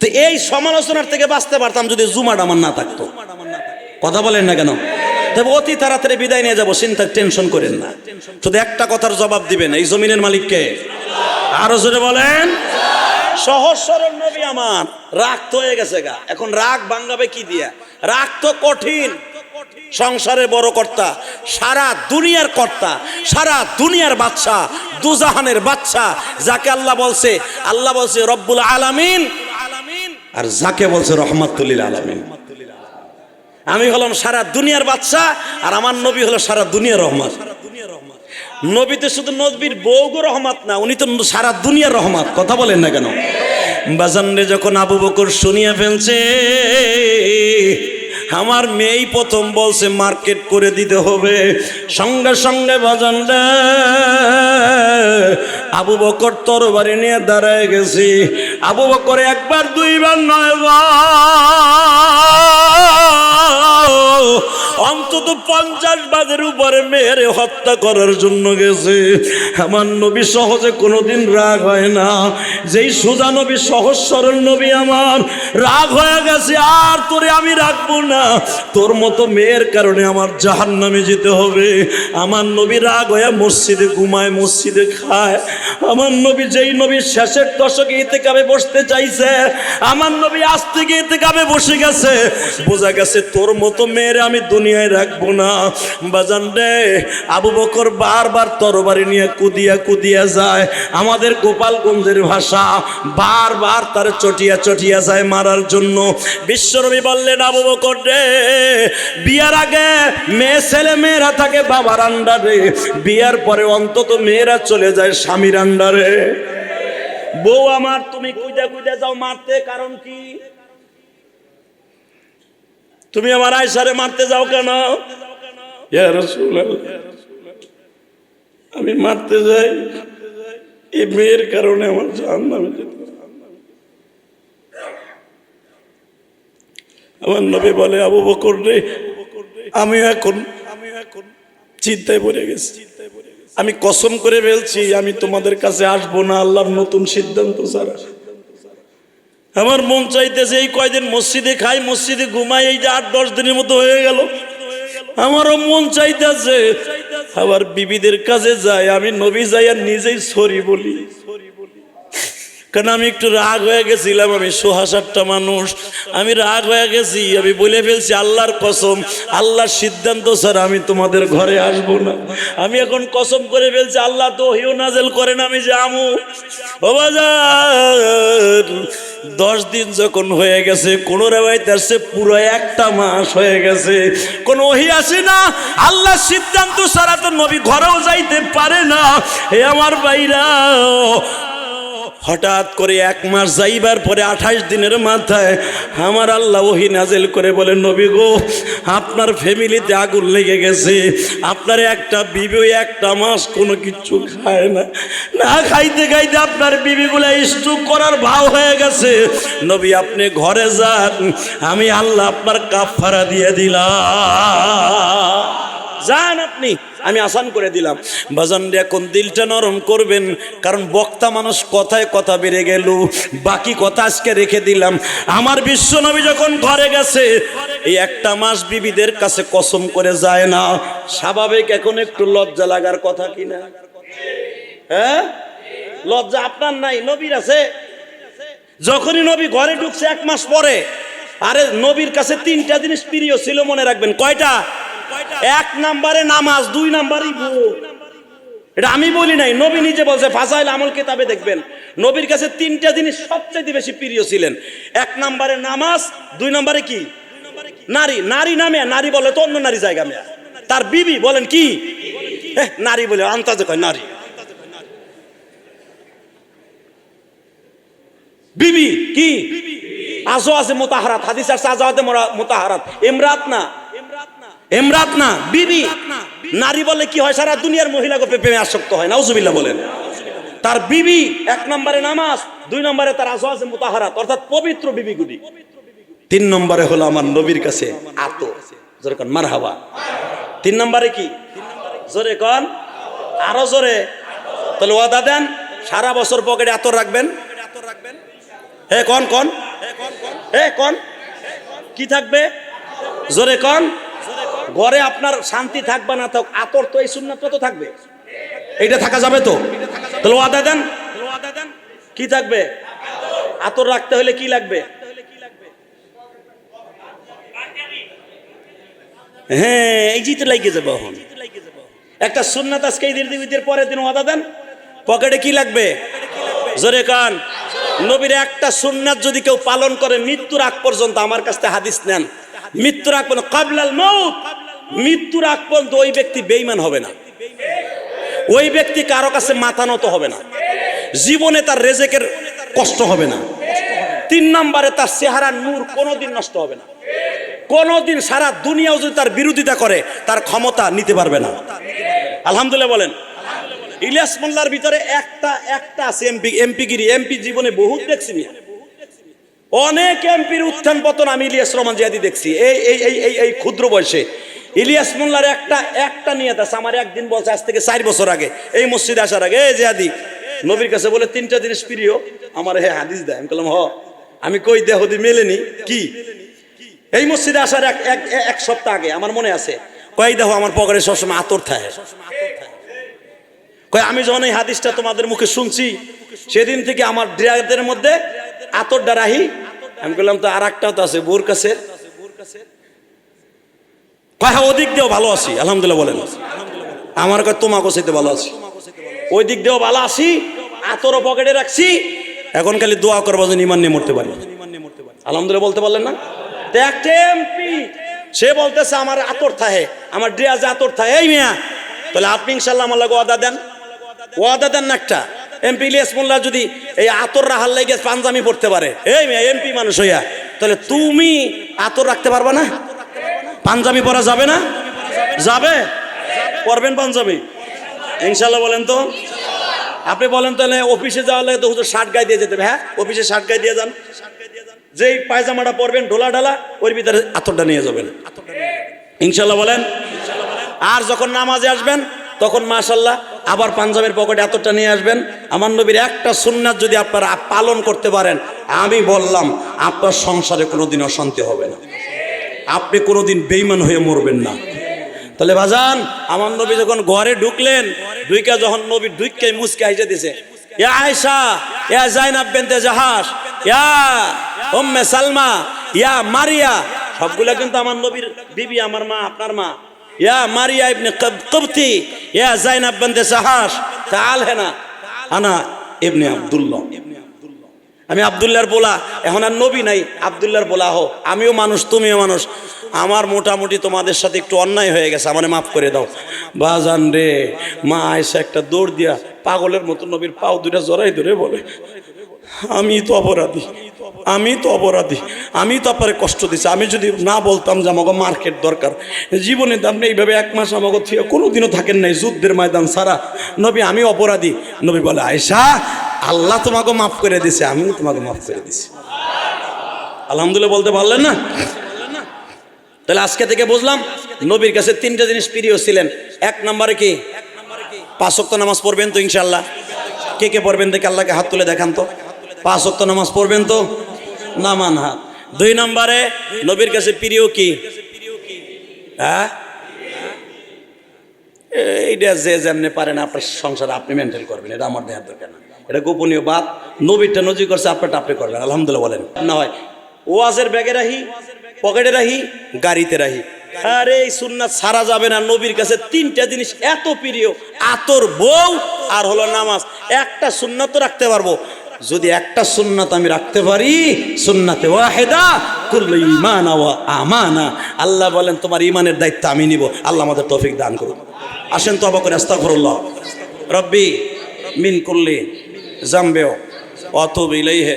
তো এই সমালোচনার থেকে বাঁচতে পারতাম যদি জুমাটা আমার না থাকতো। কথা বলেন না কেন? তবে অতি তাড়াতাড়ি বিদায় নিয়ে যাবো, চিন্তা টেনশন করেন না। শুধু একটা কথার জবাব দিবেন, এই জমিনের মালিককে। আরো জোরে বলেন। সহজ সরল নবী আমার, রাগ তো হয়ে গেছে গা, এখন রাগ ভাঙাবে কি দিয়া? রাগ তো কঠিন। সংসারের বড় কর্তা, সারা দুনিয়ার কর্তা, সারা দুনিয়ার বাদশা, দুজাহানের বাদশা, যাকে আল্লাহ বলছে রব্বুল আলামিন, আর যাকে বলছে রহমাতুল আলামিন। আমি হলাম সারা দুনিয়ার বাদশা, আর আমার নবী হলো সারা দুনিয়ার রহমত। নবী তো শুধু নবীর বউগো রহমত না, উনি তো সারা দুনিয়ার রহমত। কথা বলেন না কেন? বাজানরে যখন আবু বকর শুনিয়া ফেলছে, আমার মেয়েই প্রথম বলছে মার্কেট করে দিতে হবে, সঙ্গে সঙ্গে বাজানরে আবু বকর তরবারি নিয়ে দাঁড়ায় গেছি। আবু বকর একবার দুইবার নয়, অন্তত 50 বাজের উপরে মেয়েরে হত্যা করার জন্য গেছে। আমার নবী সহজে কোনোদিন রাগ হয় না। যেই সোজা নবী, সহজ সরল নবী আমার রাগ হয়ে গেছে, আর তোরে আমি রাখবো না, তোর মতো মেয়ের কারণে আমার জাহান্নামে যেতে হবে। আমার নবী রাগ হয়ে মসজিদে ঘুমায়, মসজিদে খায়। আমার নবী, যেই নবী শেষের দশকে ইতিকাফে বসতে চাইছে, আমার নবী আজ থেকে ইতিকাফে বসে গেছে। বোঝা গেছে তোর মতো মেয়েরে আমি দুনিয়ায় রাখবো না। বাজান রে, আবু বকর বারবার তরবারি নিয়ে কুদিয়া যায়। আমাদের গোপালগঞ্জের ভাষা, বারবার তার চটিয়া যায় মারার জন্য। বিশ্বনবী বললেন, আবু বকর রে, বিয়ার আগে ছেলে মেয়েরা থাকে বাবার আন্ডারে, বিয়ার পরে অন্তত মেয়েরা চলে যায় স্বামীর আন্ডারে। বউ আমার, তুমি কুইদা যাও মারতে, কারণ কি? তুমি আমার আয়েশারে মারতে যাও কেন? ইয়া রাসূলুল্লাহ, আমি মারতে যাই এই মেয়ের কারণে আমার জাহান্নামে যেতে। আমার নবী বলে, আবু বকর রে, আমি এখন চিন্তায় পড়ে গেছি। আমি কসম করে বলছি, আমি তোমাদের কাছে আসবো না আল্লাহর নতুন সিদ্ধান্ত ছাড়া। আমার মন চাইতেছে এই কয়দিন মসজিদে খাই, মসজিদে ঘুমাই, এই যে 8-10 দিনের মতো হয়ে গেল, আমারও মন চাইতেছে আবার বিবিদের কাছে যায়, আমি নবী যাই আর নিজেই সরি বলি, কারণ আমি একটু রাগ হয়ে গেছিলাম। আমি ৭৬টা মানুষ, আমি রাগ হয়ে গেছি, আমি বলে ফেলছি আল্লাহর কসম, আল্লাহর সিদ্ধান্ত ছাড়া আমি তোমাদের ঘরে আসবো না। আমি এখন কসম করে ফেলছি, আল্লাহ তো ওহীও নাযিল করেন আমি যামু। ও বাজার 10 দিন যখন হয়ে গেছে, কোন রেওয়ায়েতে আসছে পুরো 1টা মাস হয়ে গেছে, কোন ওহী আসে না। আল্লাহর সিদ্ধান্ত ছাড়া তো নবী ঘরেও যাইতে পারে না। হে আমার ভাইরা, হঠাৎ করে 1 মাস যাইবার পরে 28 দিনের মাথায় আমার আল্লাহ ওহী নাযিল করে বলে, নবী গো, আপনার ফ্যামিলিতে আগুন লেগে গেছে, আপনার একটা বিবি 1টা মাস কোনো কিছু খায় না, না খাইতে খাইতে আপনার বিবিগুলা স্ট্রোক করার ভাও হয়ে গেছে। নবী আপনি ঘরে যান, আমি আল্লাহ আপনার কাফারা দিয়ে দিলাম, যান আপনি, আমি আসান করে দিলাম। বাজান এখন দিলটা নরম করবেন, কারণ বক্তা মানুষ কথায় কথা বেড়ে গেল, বাকি কথা আজকে রেখে দিলাম। আমার বিশ্ব নবী যখন ঘরে গেছে, এই 1টা মাস বিবিদের কাছে কসম করে যায় না। স্বাভাবিক এখন একটু লজ্জা লাগার কথা কিনা? হ্যাঁ, লজ্জা আপনার নাই, নবীর আছে। যখনই নবী ঘরে ঢুকছে 1 মাস পরে, আরে নবীর কাছে 3টা জিনিস প্রিয় ছিল, মনে রাখবেন। কয়টা? 1 নম্বরে নামাজ, 2 নম্বরে ভোগ। এটা আমি বলি নাই, নবী নিজে বলছে, ফাজাইল আমল কিতাবে দেখবেন। নবীর কাছে 3টা জিনিস সবচেয়ে বেশি প্রিয় ছিলেন। 1 নম্বরে নামাজ, 2 নম্বরে কি? নারী। নারী নামে নারী বলে তো অন্য নারী জায়গা মেয়া, তার বিবি বলেন কি নারী বলে আন্তাজে কয় নারী, বিবি কি? আজও আছে মোতাহারাত, হাদিস আছে আজাওয়াতে মোতাহারাত, ইমরাত না, ইমরাত না, বিবি। নারী বলে কি হয়? সারা দুনিয়ার মহিলাকে প্রেমে আসক্ত হয়, নাউজুবিল্লাহ বলেন। তার বিবি 1 নম্বরে নামাজ, 2 নম্বরে তার আজওয়াজে মুতাহারাত, অর্থাৎ পবিত্র বিবিগুলি। 3 নম্বরে হলো আমার নবীর কাছে আতর, জোরে কোন মারহাবা। 3 নম্বরে কি? জোরে কোন, আরো জোরে। তাহলে ওয়াদা দেন, সারা বছর পকেটে আতর রাখবেন। হে কোন কোন, হে কোন, কি থাকবে? জোরে কোন। ঘরে আপনার শান্তি থাকবে না থাক, আতর তো এই সুন্নাত তো থাকবে, এইটা থাকা যাবে তো? তাহলে ওয়াদা দেন, কি থাকবে? আতর রাখতে হলে কি লাগবে? হ্যাঁ, এই জিতে লাগিয়ে যাবে। এখন একটা সুন্নাত আজকে ঈদের পরের দিন ওয়াদা দেন, পকেটে কি লাগবে? জোরে কান। নবীর একটা সুন্নাত যদি কেউ পালন করে মৃত্যুর আগ পর্যন্ত, আমার কাছ থেকে হাদিস নেন, মৃত্যুর আগ পর্যন্ত, কাবলাল মাউত, মৃত্যুর আগ পর্যন্ত ওই ব্যক্তি বেঈমান হবে না, ওই ব্যক্তি কারো কাছে মাথা নত হবে না, জীবনে তার রেজেকের কষ্ট হবে না। 3 নম্বরে তার চেহারার নূর কোনোদিন নষ্ট হবে না, কোনোদিন সারা দুনিয়াও যদি তার বিরোধিতা করে তার ক্ষমতা নিতে পারবে না। আলহামদুলিল্লাহ বলেন। ইলিয়াস মোল্লার ভিতরে একটা আছে এমপিগিরি, এমপি জীবনে বহুত দেখছি, অনেক এমপির উত্থান পতন আমি ইলিয়াস রহমান জিয়াদি দেখছি এই ক্ষুদ্র বয়সে। ইলিয়াস মোল্লার একটা নিয়ত আছে। আমার একদিন বলছে, আজ থেকে 4 বছর আগে এই মসজিদে আসার আগে, এই জিয়াদি নবীর কাছে বলে 3টা জিনিস প্রিয় আমার, হে হাদিস দেয়। আমি বললাম হ, আমি কই দেহদি মেলেনি কি? এই মসজিদে আসার এক সপ্তাহ আগে আমার মনে আছে, কই দেখো আমার পকেটে সবসময় আতর থাকে। কই আমি যখন এই হাদিসটা তোমাদের মুখে শুনছি, সেদিন থেকে আমার ড্রাইভারের মধ্যে আতরটা রাহি। আমি বললাম তো আর একটাও তো আছে বোর কাছে। কয় হ্যাঁ, ওদিক দিয়েও ভালো আছি আলহামদুলিল্লাহ বলেন। আমার কয় তোমাকে চাইতে ভালো আছি, ওই দিক দিয়েও ভালো আছি, আতরও পকেটে রাখছি। এখন খালি দোয়া করবো যেন ইমান নিয়ে মরতে পারি। আলহামদুলিল্লাহ বলতে পারলেন না? একটা এমপি সে বলতেছে আমার আতর থাকে, আমার ড্রেসে আতর থাকে। এই মিয়া, তাহলে আপনি ইনশাল্লাহ আমার লাগে ওয়াদা দেন, ওয়াদা দেন না একটা। এমপি ইলিয়াস মোল্লা যদি এই আতর রাখার লেগে পাঞ্জামি পড়তে পারে, এই মিয়া এমপি মানুষ হইয়া, তাহলে তুমি আতর রাখতে পারবা না? পাঞ্জাবি পরা যাবে না? যাবে, পরবেন পাঞ্জাবি ইনশাল্লাহ বলেন তো। আপনি বলেন তাহলে অফিসে যাওয়ার লাগে তো হুজুর শার্ট গায়ে দিয়ে যেতে হবে। হ্যাঁ, অফিসে শার্ট গায়ে দিয়ে যান, যেই পায়জামাটা পরবেন ঢোলা ঢালা, ওর ভিতরে আতরটা নিয়ে যাবেন ইনশাল্লাহ বলেন। আর যখন নামাজে আসবেন তখন মাশাল্লাহ আবার পাঞ্জাবের পকেটে আতরটা নিয়ে আসবেন। আমার নবীর একটা সুন্নাত যদি আপনারা পালন করতে পারেন, আমি বললাম আপনার সংসারে কোনোদিন অশান্তি হবে না, আপনি কোনোদিন বেঈমান হয়ে মরবেন না। তাহলে বাজান আমার নবী যখন ঘরে ঢুকলেন, ঢুইকা যখন নবী ঢুইকে মুসকে হাসে দিছে, ইয়া আয়েশা, ইয়া জাইনাব বিনতে জাহাশ, ইয়া উম্মে সালমা, ইয়া মারিয়া, সবগুলা কিন্তু আমার নবীর বিবি, আমার মা, আপনার মা। ইয়া মারিয়া ইবনে কিবতি, ইয়া জাইনাব বিনতে জাহাশ, তাআল হেনা আনা ইবনে আব্দুল্লাহ, আমি আব্দুল্লাহর বলা। এখন আর নবী নাই, আব্দুল্লাহর বলা হো। আমিও মানুষ, তুমিও মানুষ, আমার মোটামুটি তোমাদের সাথে একটু অন্যায় হয়ে গেছে, আমারে মাফ করে দাও। বাজান রে, মা আয়েশা একটা দৌড় দিয়া পাগলের মতো নবীর পাও দুটা জড়াই ধরে বলে, আমি তো অপরাধী, আমি তো অপরাধী, আমি তো আপনারে কষ্ট দিছি। আমি যদি না বলতাম যে আমাকে মার্কেট দরকার, জীবনে আপনি এইভাবে 1 মাস আমাকে থিয়ে কোনোদিনও থাকেন নাই যুদ্ধের ময়দান ছাড়া, নবী আমি অপরাধী। নবী বলে, আয়েশা আল্লাহ তোমাকে মাফ করে দিছে, আমিও তোমাকে মাফ করে দিছি। আলহামদুলিল্লাহ বলতে পারলেন না? তাহলে আজকে থেকে বুঝলাম নবীর কাছে 3টা জিনিস প্রিয় ছিলেন। 1 নম্বরে কি? 5 ওয়াক্ত নামাজ পড়বেন তো ইনশাআল্লাহ? কে কে পড়বেন দেখে আল্লাহকে হাত তুলে দেখান তো। 5 ওয়াক্ত নামাজ পড়বেন তো? নামান হাত। 2 নম্বরে নবীর কাছে প্রিয় কি? হ্যাঁ, এইটা যে যেমনি পারেন আপনার সংসার আপনি মেনটেন করবেন, এটা আমার দেখার দরকার না, এটা গোপনীয় বাদ। নবীরটা নজির করছে, আপনারটা আপনি করবেন। আলহামদুলিল্লাহ বলেন না হয় ওয়াজের ব্যাগে রাহি, পকেটে রাহি, গাড়িতে রাহি। আরে এই সুন্নাত ছাড়া যাবে না। নবীর কাছে 3টা জিনিস এত প্রিয়, আতর, বউ আর হলো নামাজ। একটা সুন্নাত তো রাখতে পারবো, যদি একটা সুন্নাত আমি রাখতে পারি, সুন্নাতে ওয়াহিদা কুল্লু ঈমানা ওয়া আমানা। আল্লাহ বলেন তোমার ঈমানের দায়িত্ব আমি নিব। আল্লাহ আমাদের তৌফিক দান করুন। আসেন তওবা করে আস্তাগফিরুল্লাহ রব্বি মিন কুল্লি যামবি ওয়া আতুবু ইলাইহি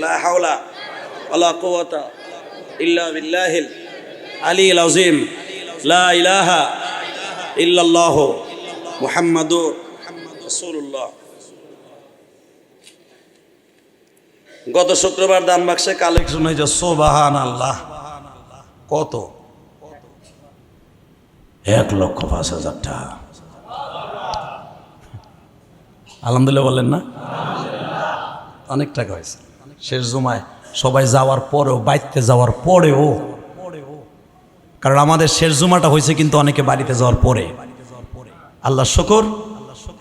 লা হাওলা ওয়ালা কুওয়াতা ইল্লা বিল্লাহিল আলিয়্যিল আযীম লা ইলাহা ইল্লাল্লাহ মুহাম্মাদুর রাসূলুল্লাহ। গত শুক্রবার দান বাক্সে কালেকশন হয়েছে সুবহানাল্লাহ। কত? 1,05,000 টাকা। আলহামদুলিল্লাহ বলেন না? অনেক টাকা হয়েছে। শেষ জুমায় সবাই যাওয়ার পরেও, বাইতে যাওয়ার পরেও, কারণ আমাদের শেষ জুমাটা হয়েছে কিন্তু অনেকে বাড়িতে যাওয়ার পরে। আল্লাহ শুকর,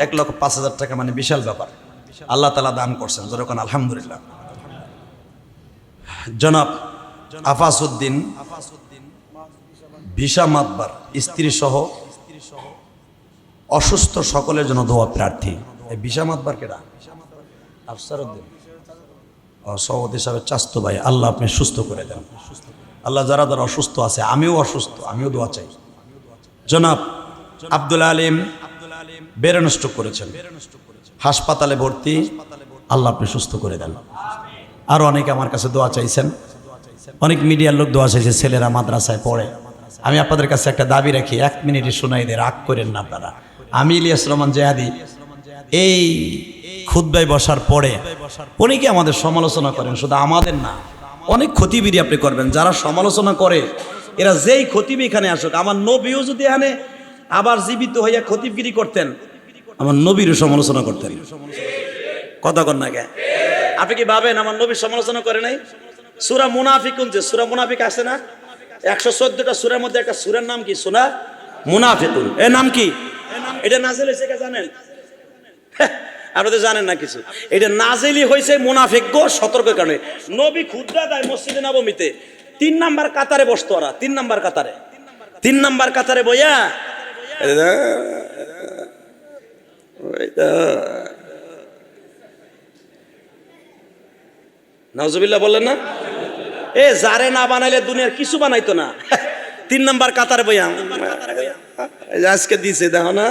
1,05,000 টাকা মানে বিশাল ব্যাপার। আল্লাহ তাআলা দান করছেন, যেরকম আলহামদুলিল্লাহ। জনাব আফাসউদ্দিন ভিসা মাতবার স্ত্রী সহ অসুস্থ সকলের জন্য দোয়া প্রার্থী। এই ভিসা মাতবার কেডা? আফসারউদ্দিন সভাপতি সাহেবের চাস্তো ভাই। আল্লাহ আপনি সুস্থ করে দেন। আল্লাহ যারা যারা অসুস্থ আছে, আমিও অসুস্থ, আমিও দোয়া চাই। জনাব আব্দুল আলিম ব্রেন স্ট্রোক করেছেন, হাসপাতালে ভর্তি। আল্লাহ আপনি সুস্থ করে দেন। আরও অনেকে আমার কাছে দোয়া চাইছেন, অনেক মিডিয়ার লোক দোয়া চাইছে, ছেলেরা মাদ্রাসায় পড়ে। আমি আপনাদের কাছে একটা দাবি রাখি, 1 মিনিটে শোনাই দিয়ে রাগ করেন না আপনারা। আমি ইলিয়াস রহমান জেহাদি এই খুতবায় বসার পরে অনেকে আমাদের সমালোচনা করেন, শুধু আমাদের না, অনেক খতিবিরি আপনি করবেন। যারা সমালোচনা করে এরা যেই খতিবি এখানে আসুক, আমার নবীও যদি এখানে আবার জীবিত হইয়া খতিবগিরি করতেন, আমার নবীরও সমালোচনা করতেন। কথা কন না কে? আপনি কি ভাবেন আমার নবীর সমালোচনা করে নাই? সূরা মুনাফিকুন, যে সূরা মুনাফিক আছে না, 114টা সূরার মধ্যে একটা সূরার নাম কি? সূরা মুনাফিকুন। এর নাম কি? এটা নাজিল হয়েছে কে জানেন? আপনারা তো জানেন না কিছু। এটা নাজিলই হয়েছে মুনাফিকগো সতর্কের কারণে। নবী খুতবা দেয় মসজিদে নববীতে, 3 নাম্বার কাতারে বসতো ওরা। 3 নাম্বার কাতারে, 3 নাম্বার কাতারে বইয়া নাউজুবিল্লাহ বললেন না? এ যারে না বানাইলে দুনিয়ার কিছু বানাইতো না। 3 নাম্বার কাতারে বইয়া আজকে দিছে, দেখো না,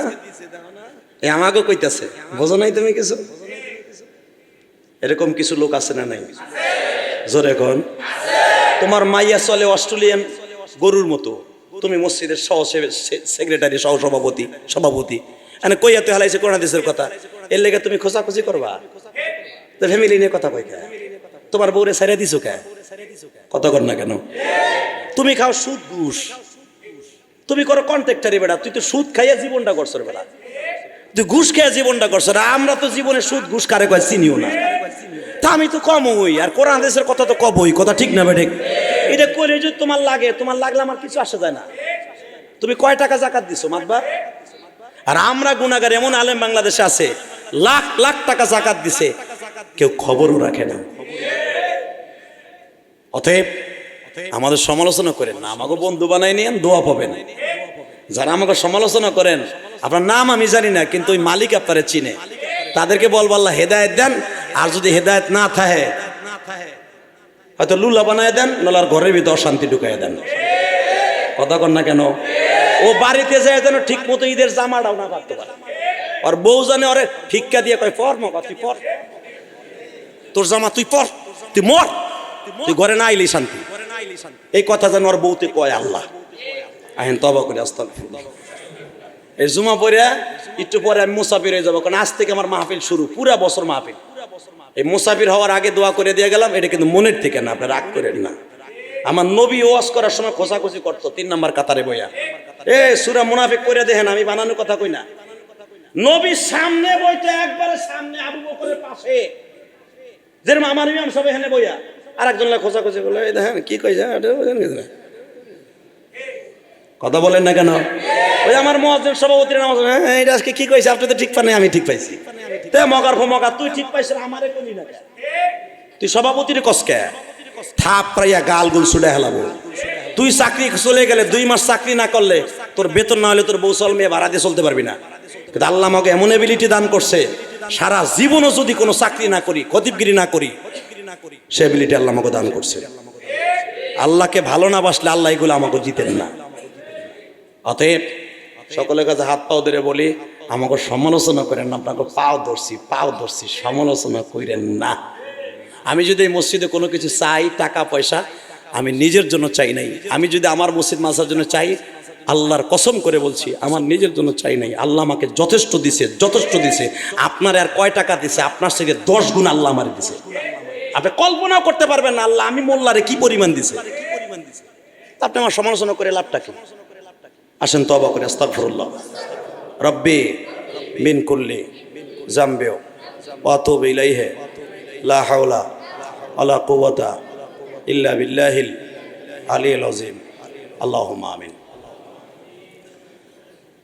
আমাকে কইতাছে, বোঝো নাই তুমি কিছু? এরকম কিছু লোক আছে না নাই? জোরে কোন। তোমার মাইয়া চলে অস্ট্রেলিয়ান গরুর মতো, তুমি মসজিদের সহ সেক্রেটারি, সহ সভাপতি এনে কইয়া তুই হালাইছে কোরআন হাদিসের কথা, এর লেগে তুমি খোঁজাখুঁজি করবা? তো ফ্যামিলি নিয়ে কথা কই কে? তোমার বউরে ছাইরা দিছো কে? কথা কর না কেন? তুমি খাও সুদ ঘুষ, তুমি করো কন্ট্রাক্টারি বেড়া, তুই তো সুদ খাইয়া জীবনটা করছো বেড়া, তুই ঘুষ খেয়ে জীবনটা করছো। আমরা তো জীবনে সুদ ঘুষ কারে কয় চিনিও না। তা আমি তো কম হই, আর কোরআন হাদিসের কথা তো কম হই। কথা ঠিক না বেঠিক? এটা করে যদি তোমার লাগে, তোমার লাগলে আমার কিছু আসে যায় না। তুমি কয় টাকা জাকাত দিছো মাতবার? আর আমরা গুনাহগার এমন আলেম বাংলাদেশে আছে লাখ লাখ টাকা জাকাত দিছে, কেউ খবরও রাখে না। অতএব আমাদের সমালোচনা করেন না, আমাকে বন্ধু বানাই নিয়েন, দোয়া পাবেন। যারা আমাকে সমালোচনা করেন, আপনার নাম আমি জানি না, কিন্তু ওই মালিক আপনারা চিনে, তাদেরকে বলবো আল্লাহ হেদায়েত দেন। আর যদি হেদায়েত না থাকে হয়তো লুলা বানায় দেন, নলার ঘরের ভিতর অশান্তি ঢুকাই দেন। কথা কন না কেন? ও বাড়িতে যায় যেন ঠিক মতো ঈদের জামাটাও না পারতে পারে। আর বউ জানে ওরে ভিক্ষা দিয়ে কয় পর মকা, তুই পর, তোর জামা তুই পর, তুই মর, তুই ঘরে না আইলেই শান্তি। এই কথা যেন ওর বউতে কয় আল্লাহ। আহেন তবা করে আস্তাগফিরুল্লাহ। এই জুমা পড়ে একটু পরে আমি মুসাফির হয়ে যাবো, কারণ আজ থেকে আমার মাহফিল শুরু, পুরা বছর মাহফিল। এই মুসাফির হওয়ার আগে দোয়া করে দিয়ে গেলাম, এটা কিন্তু মনের থেকে না, আপনি রাগ করেন না। আমার নবী ওয়াজ করার সময় খোঁচাখুচি করতো 3 নাম্বার কাতারে বইয়া। সূরা মুনাফিক পড়ে দেখেন, আমি বানানোর কথা কই না। নবী সামনে বইতে, একবারে সামনে, আবু বকরের পাশে, যেরকম আমার ইমাম সাহেব এখানে বইয়া, আর একজন খোঁচাখুচি বলে এই দেখেন কি কইছে, কথা বলেন না কেন? ওই আমার মুয়াজ্জিন সভাপতির নাম, হ্যাঁ এটা আজকে কি কইছে, আপনি তো ঠিক পান, আমি ঠিক পাইছি। তে মগার ফমগা, তুই ঠিক পাইছিস, আমারে কইলি না, তুই সভাপতির কসকে থাপ পাইয়া গাল গুল ছুড়ে হেলাবো। তুই চাকরি চলে গেলে 2 মাস চাকরি না করলে, তোর বেতন না হলে তোর বউ চল মেয়ে ভাড়া দিয়ে চলতে পারবি না। কিন্তু আল্লাহ আমাকে এমন এবিলিটি দান করছে, সারা জীবনও যদি কোনো চাকরি না করি, খতিবগিরি না করি, সে এবিলিটি আল্লাহ আমাকে দান করছে। আল্লাহকে ভালো না বাসলে আল্লাহ এগুলো আমাকে জিতেন না। অতএব সকলের কাছে হাত পাও ধরে বলি, আমাকে সমালোচনা করেন না, আপনাকে পাও ধরছি, সমালোচনা করেন না। আমি যদি এই মসজিদে কোনো কিছু চাই, টাকা পয়সা, আমি নিজের জন্য চাই নাই। আমি যদি আমার মসজিদ মাসার জন্য চাই, আল্লাহর কসম করে বলছি, আমার নিজের জন্য চাই নাই। আল্লাহ আমাকে যথেষ্ট দিছে। আপনার আর কয় টাকা দিছে? আপনার থেকে 10 গুণ আল্লাহ আমার দিছে। আপনি কল্পনাও করতে পারবেন না আল্লাহ আমি মোল্লারে কি পরিমাণ দিছে। আপনি আমার সমালোচনা করে লাভটা কি? আসেন তওবা করে আস্তাগফিরুল্লাহ। রব্বি মিন কুল্লি জামবি ওয়া আতুবু ইলাইহি লা হাওলা ওয়ালা কুওয়াতা ইল্লা বিল্লাহিল আলিয়্যিল আযীম। আল্লাহুম্মা আমিন।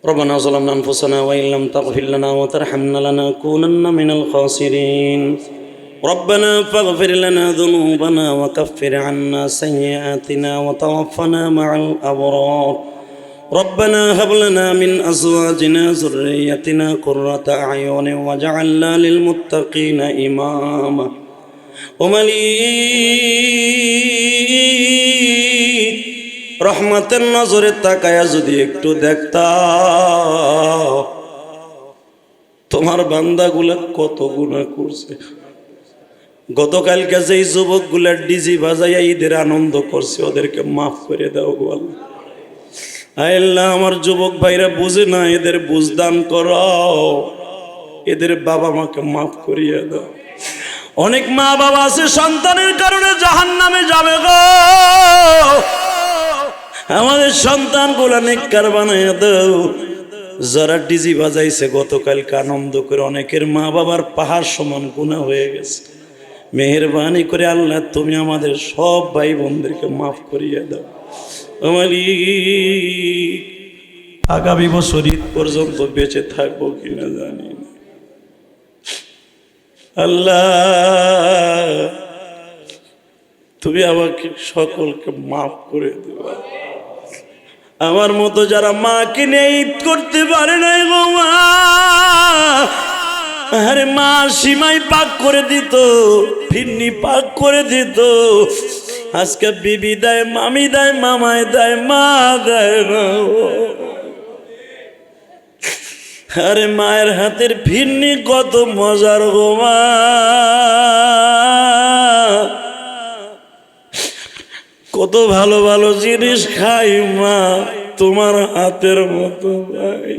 ربنا ظلمنا أنفسنا وإن لم تغفر لنا وترحمنا لنكونن من الخاسرين. ربنا فاغفر لنا ذنوبنا وكفر عنا سيئاتنا وتوفنا مع الأبرار. ربنا هب لنا من أزواجنا ذريتنا قرة أعين واجعلنا للمتقين إماما. রহমতের নজরে তাকায়া যদি একটু দেখতা, তোমার বান্দাগুলা কত গুনাহ করছে। গতকালকে যেই যুবকগুলা ডিজি বাজাইয়া ঈদের আনন্দ করছে, ওদেরকে মাফ করে দাও গো আল্লাহ। আল্লাহ আমার যুবক ভাইরা বুঝে না, এদের বুঝদান করো, এদের বাবা মাকে মাফ করিয়ে দাও। অনেক মা বাবা আছে সন্তানের কারণে জাহান্নামে যাবে গো, আমাদের সন্তানগুলা নেককার বানাইয়া দাও। যারা ডিজি বাজাইছে গতকালকে আনন্দ করে, অনেকের মা বাবার পাহাড় সমান গুনাহ হয়ে গেছে। মেহেরবানি করে আল্লাহ তুমি আমাদের সব ভাই বোনদেরকে মাফ করিয়ে দাও। আগামী বছর ঈদ পর্যন্ত বেঁচে থাকবো কিনা জানি না। আল্লাহ তুমি আমাকে সকলকে মাফ করে দেবা। আমার মতো যারা মাকে নিয়ে ঈদ করতে পারে নাই গো মা, আরে মা সীমাই পাক করে দিত, ফিরনি পাক করে দিত। আজকে বিবি দেয়, মামি দেয়, মামায় দেয়, মা দেয় না। আরে মায়ের হাতের ফিরনি কত মজার গো মা, কত ভালো ভালো জিনিস খাই মা, তোমার হাতের মতো ভাই।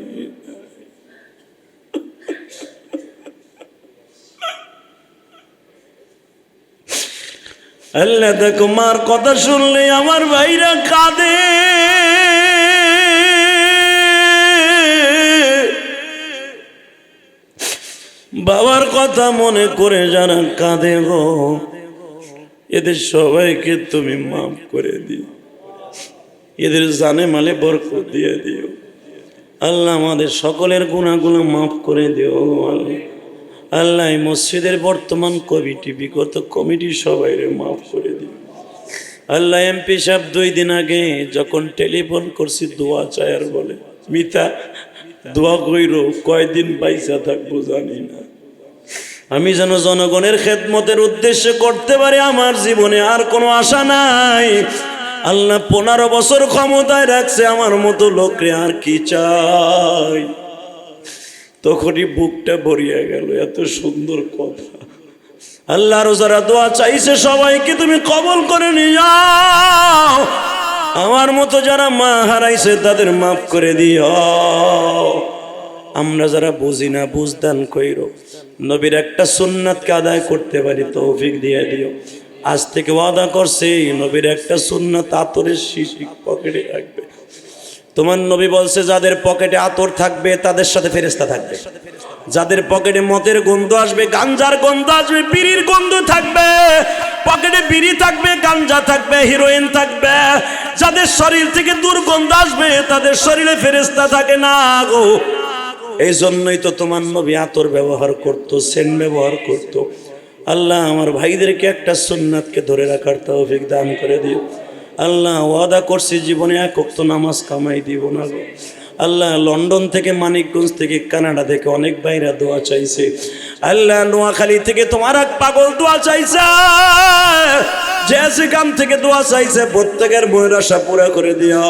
আল্লাহ দেখো মার কথা শুনলে আমার ভাইরা কাঁদে, বাবার কথা মনে করে যারা কাঁদে গো, এদের সবাইকে তুমি মাফ করে দিও। এদের জানে মালে বরকত দিয়ে দিও আল্লাহ। আমাদের সকলের গুনাহগুলো মাফ করে দিও আল্লাহ। আল্লাহ এই মসজিদের বর্তমান কমিটি বিগত কমিটি সবাইরে মাফ করে দিও আল্লাহ। এমপি সাহেব 2 দিন আগে যখন টেলিফোন করছি দোয়া চাই আর বলে মিতা দোয়া কইরো কয়দিন বাইসা থাকবো জানি না, আমি যেন জনগণের খেদমতের উদ্দেশ্যে করতে পারি, আমার জীবনে আর কোনো আশা নাই আল্লাহ। 15 বছর ক্ষমতায় রাখছে আমার মতো লোকরে, আর কি চাই? তখনই বুকটা ভরিয়া গেল, এত সুন্দর কথা। আল্লাহর যারা দোয়া চাইছে সবাইকে তুমি কবুল করে নিও। আমার মতো যারা মা হারাইছে তাদের মাফ করে দিও। আমরা যারা বুঝি না বুঝদান কইরো, নবীর একটা সুন্নাতকে আদায় করতে পারি তৌফিক দিয়ে দিও। আজ থেকে ওয়াদা করছে নবীর একটা সুন্নাত আতরের শিশি পকেটে রাখবে। তোমার নবী বলছে যাদের পকেটে আতর থাকবে তাদের সাথে ফেরেশতা থাকবে, যাদের পকেটে মদের গন্ধ আসবে, গাঞ্জার গন্ধ আসবে, বিড়ির গন্ধ থাকবে, পকেটে বিড়ি থাকবে, গাঞ্জা থাকবে, হিরোইন থাকবে, যাদের শরীর থেকে দুর্গন্ধ আসবে তাদের শরীরে ফেরেশতা থাকে না গো। এই জন্যই তো তোমার নবী আতর ব্যবহার করতো, সেন্ট ব্যবহার করতো। আল্লাহ আমার ভাইদেরকে একটা সুন্নাতকে ধরে রাখার তৌফিক দান করে দিও আল্লাহ। ওয়াদা করছি জীবনে 1 ওয়াক্ত নামাজ কামাই দিব না গো আল্লাহ। লন্ডন থেকে, মানিকগঞ্জ থেকে, কানাডা থেকে অনেক ভাইরা দোয়া চাইছে আল্লাহ। নোয়াখালী থেকে তোমার এক পাগল দোয়া চাইছে, জেসিকাম থেকে দোয়া চাইছে, প্রত্যেকের মনের আশা পুরা করে দিও।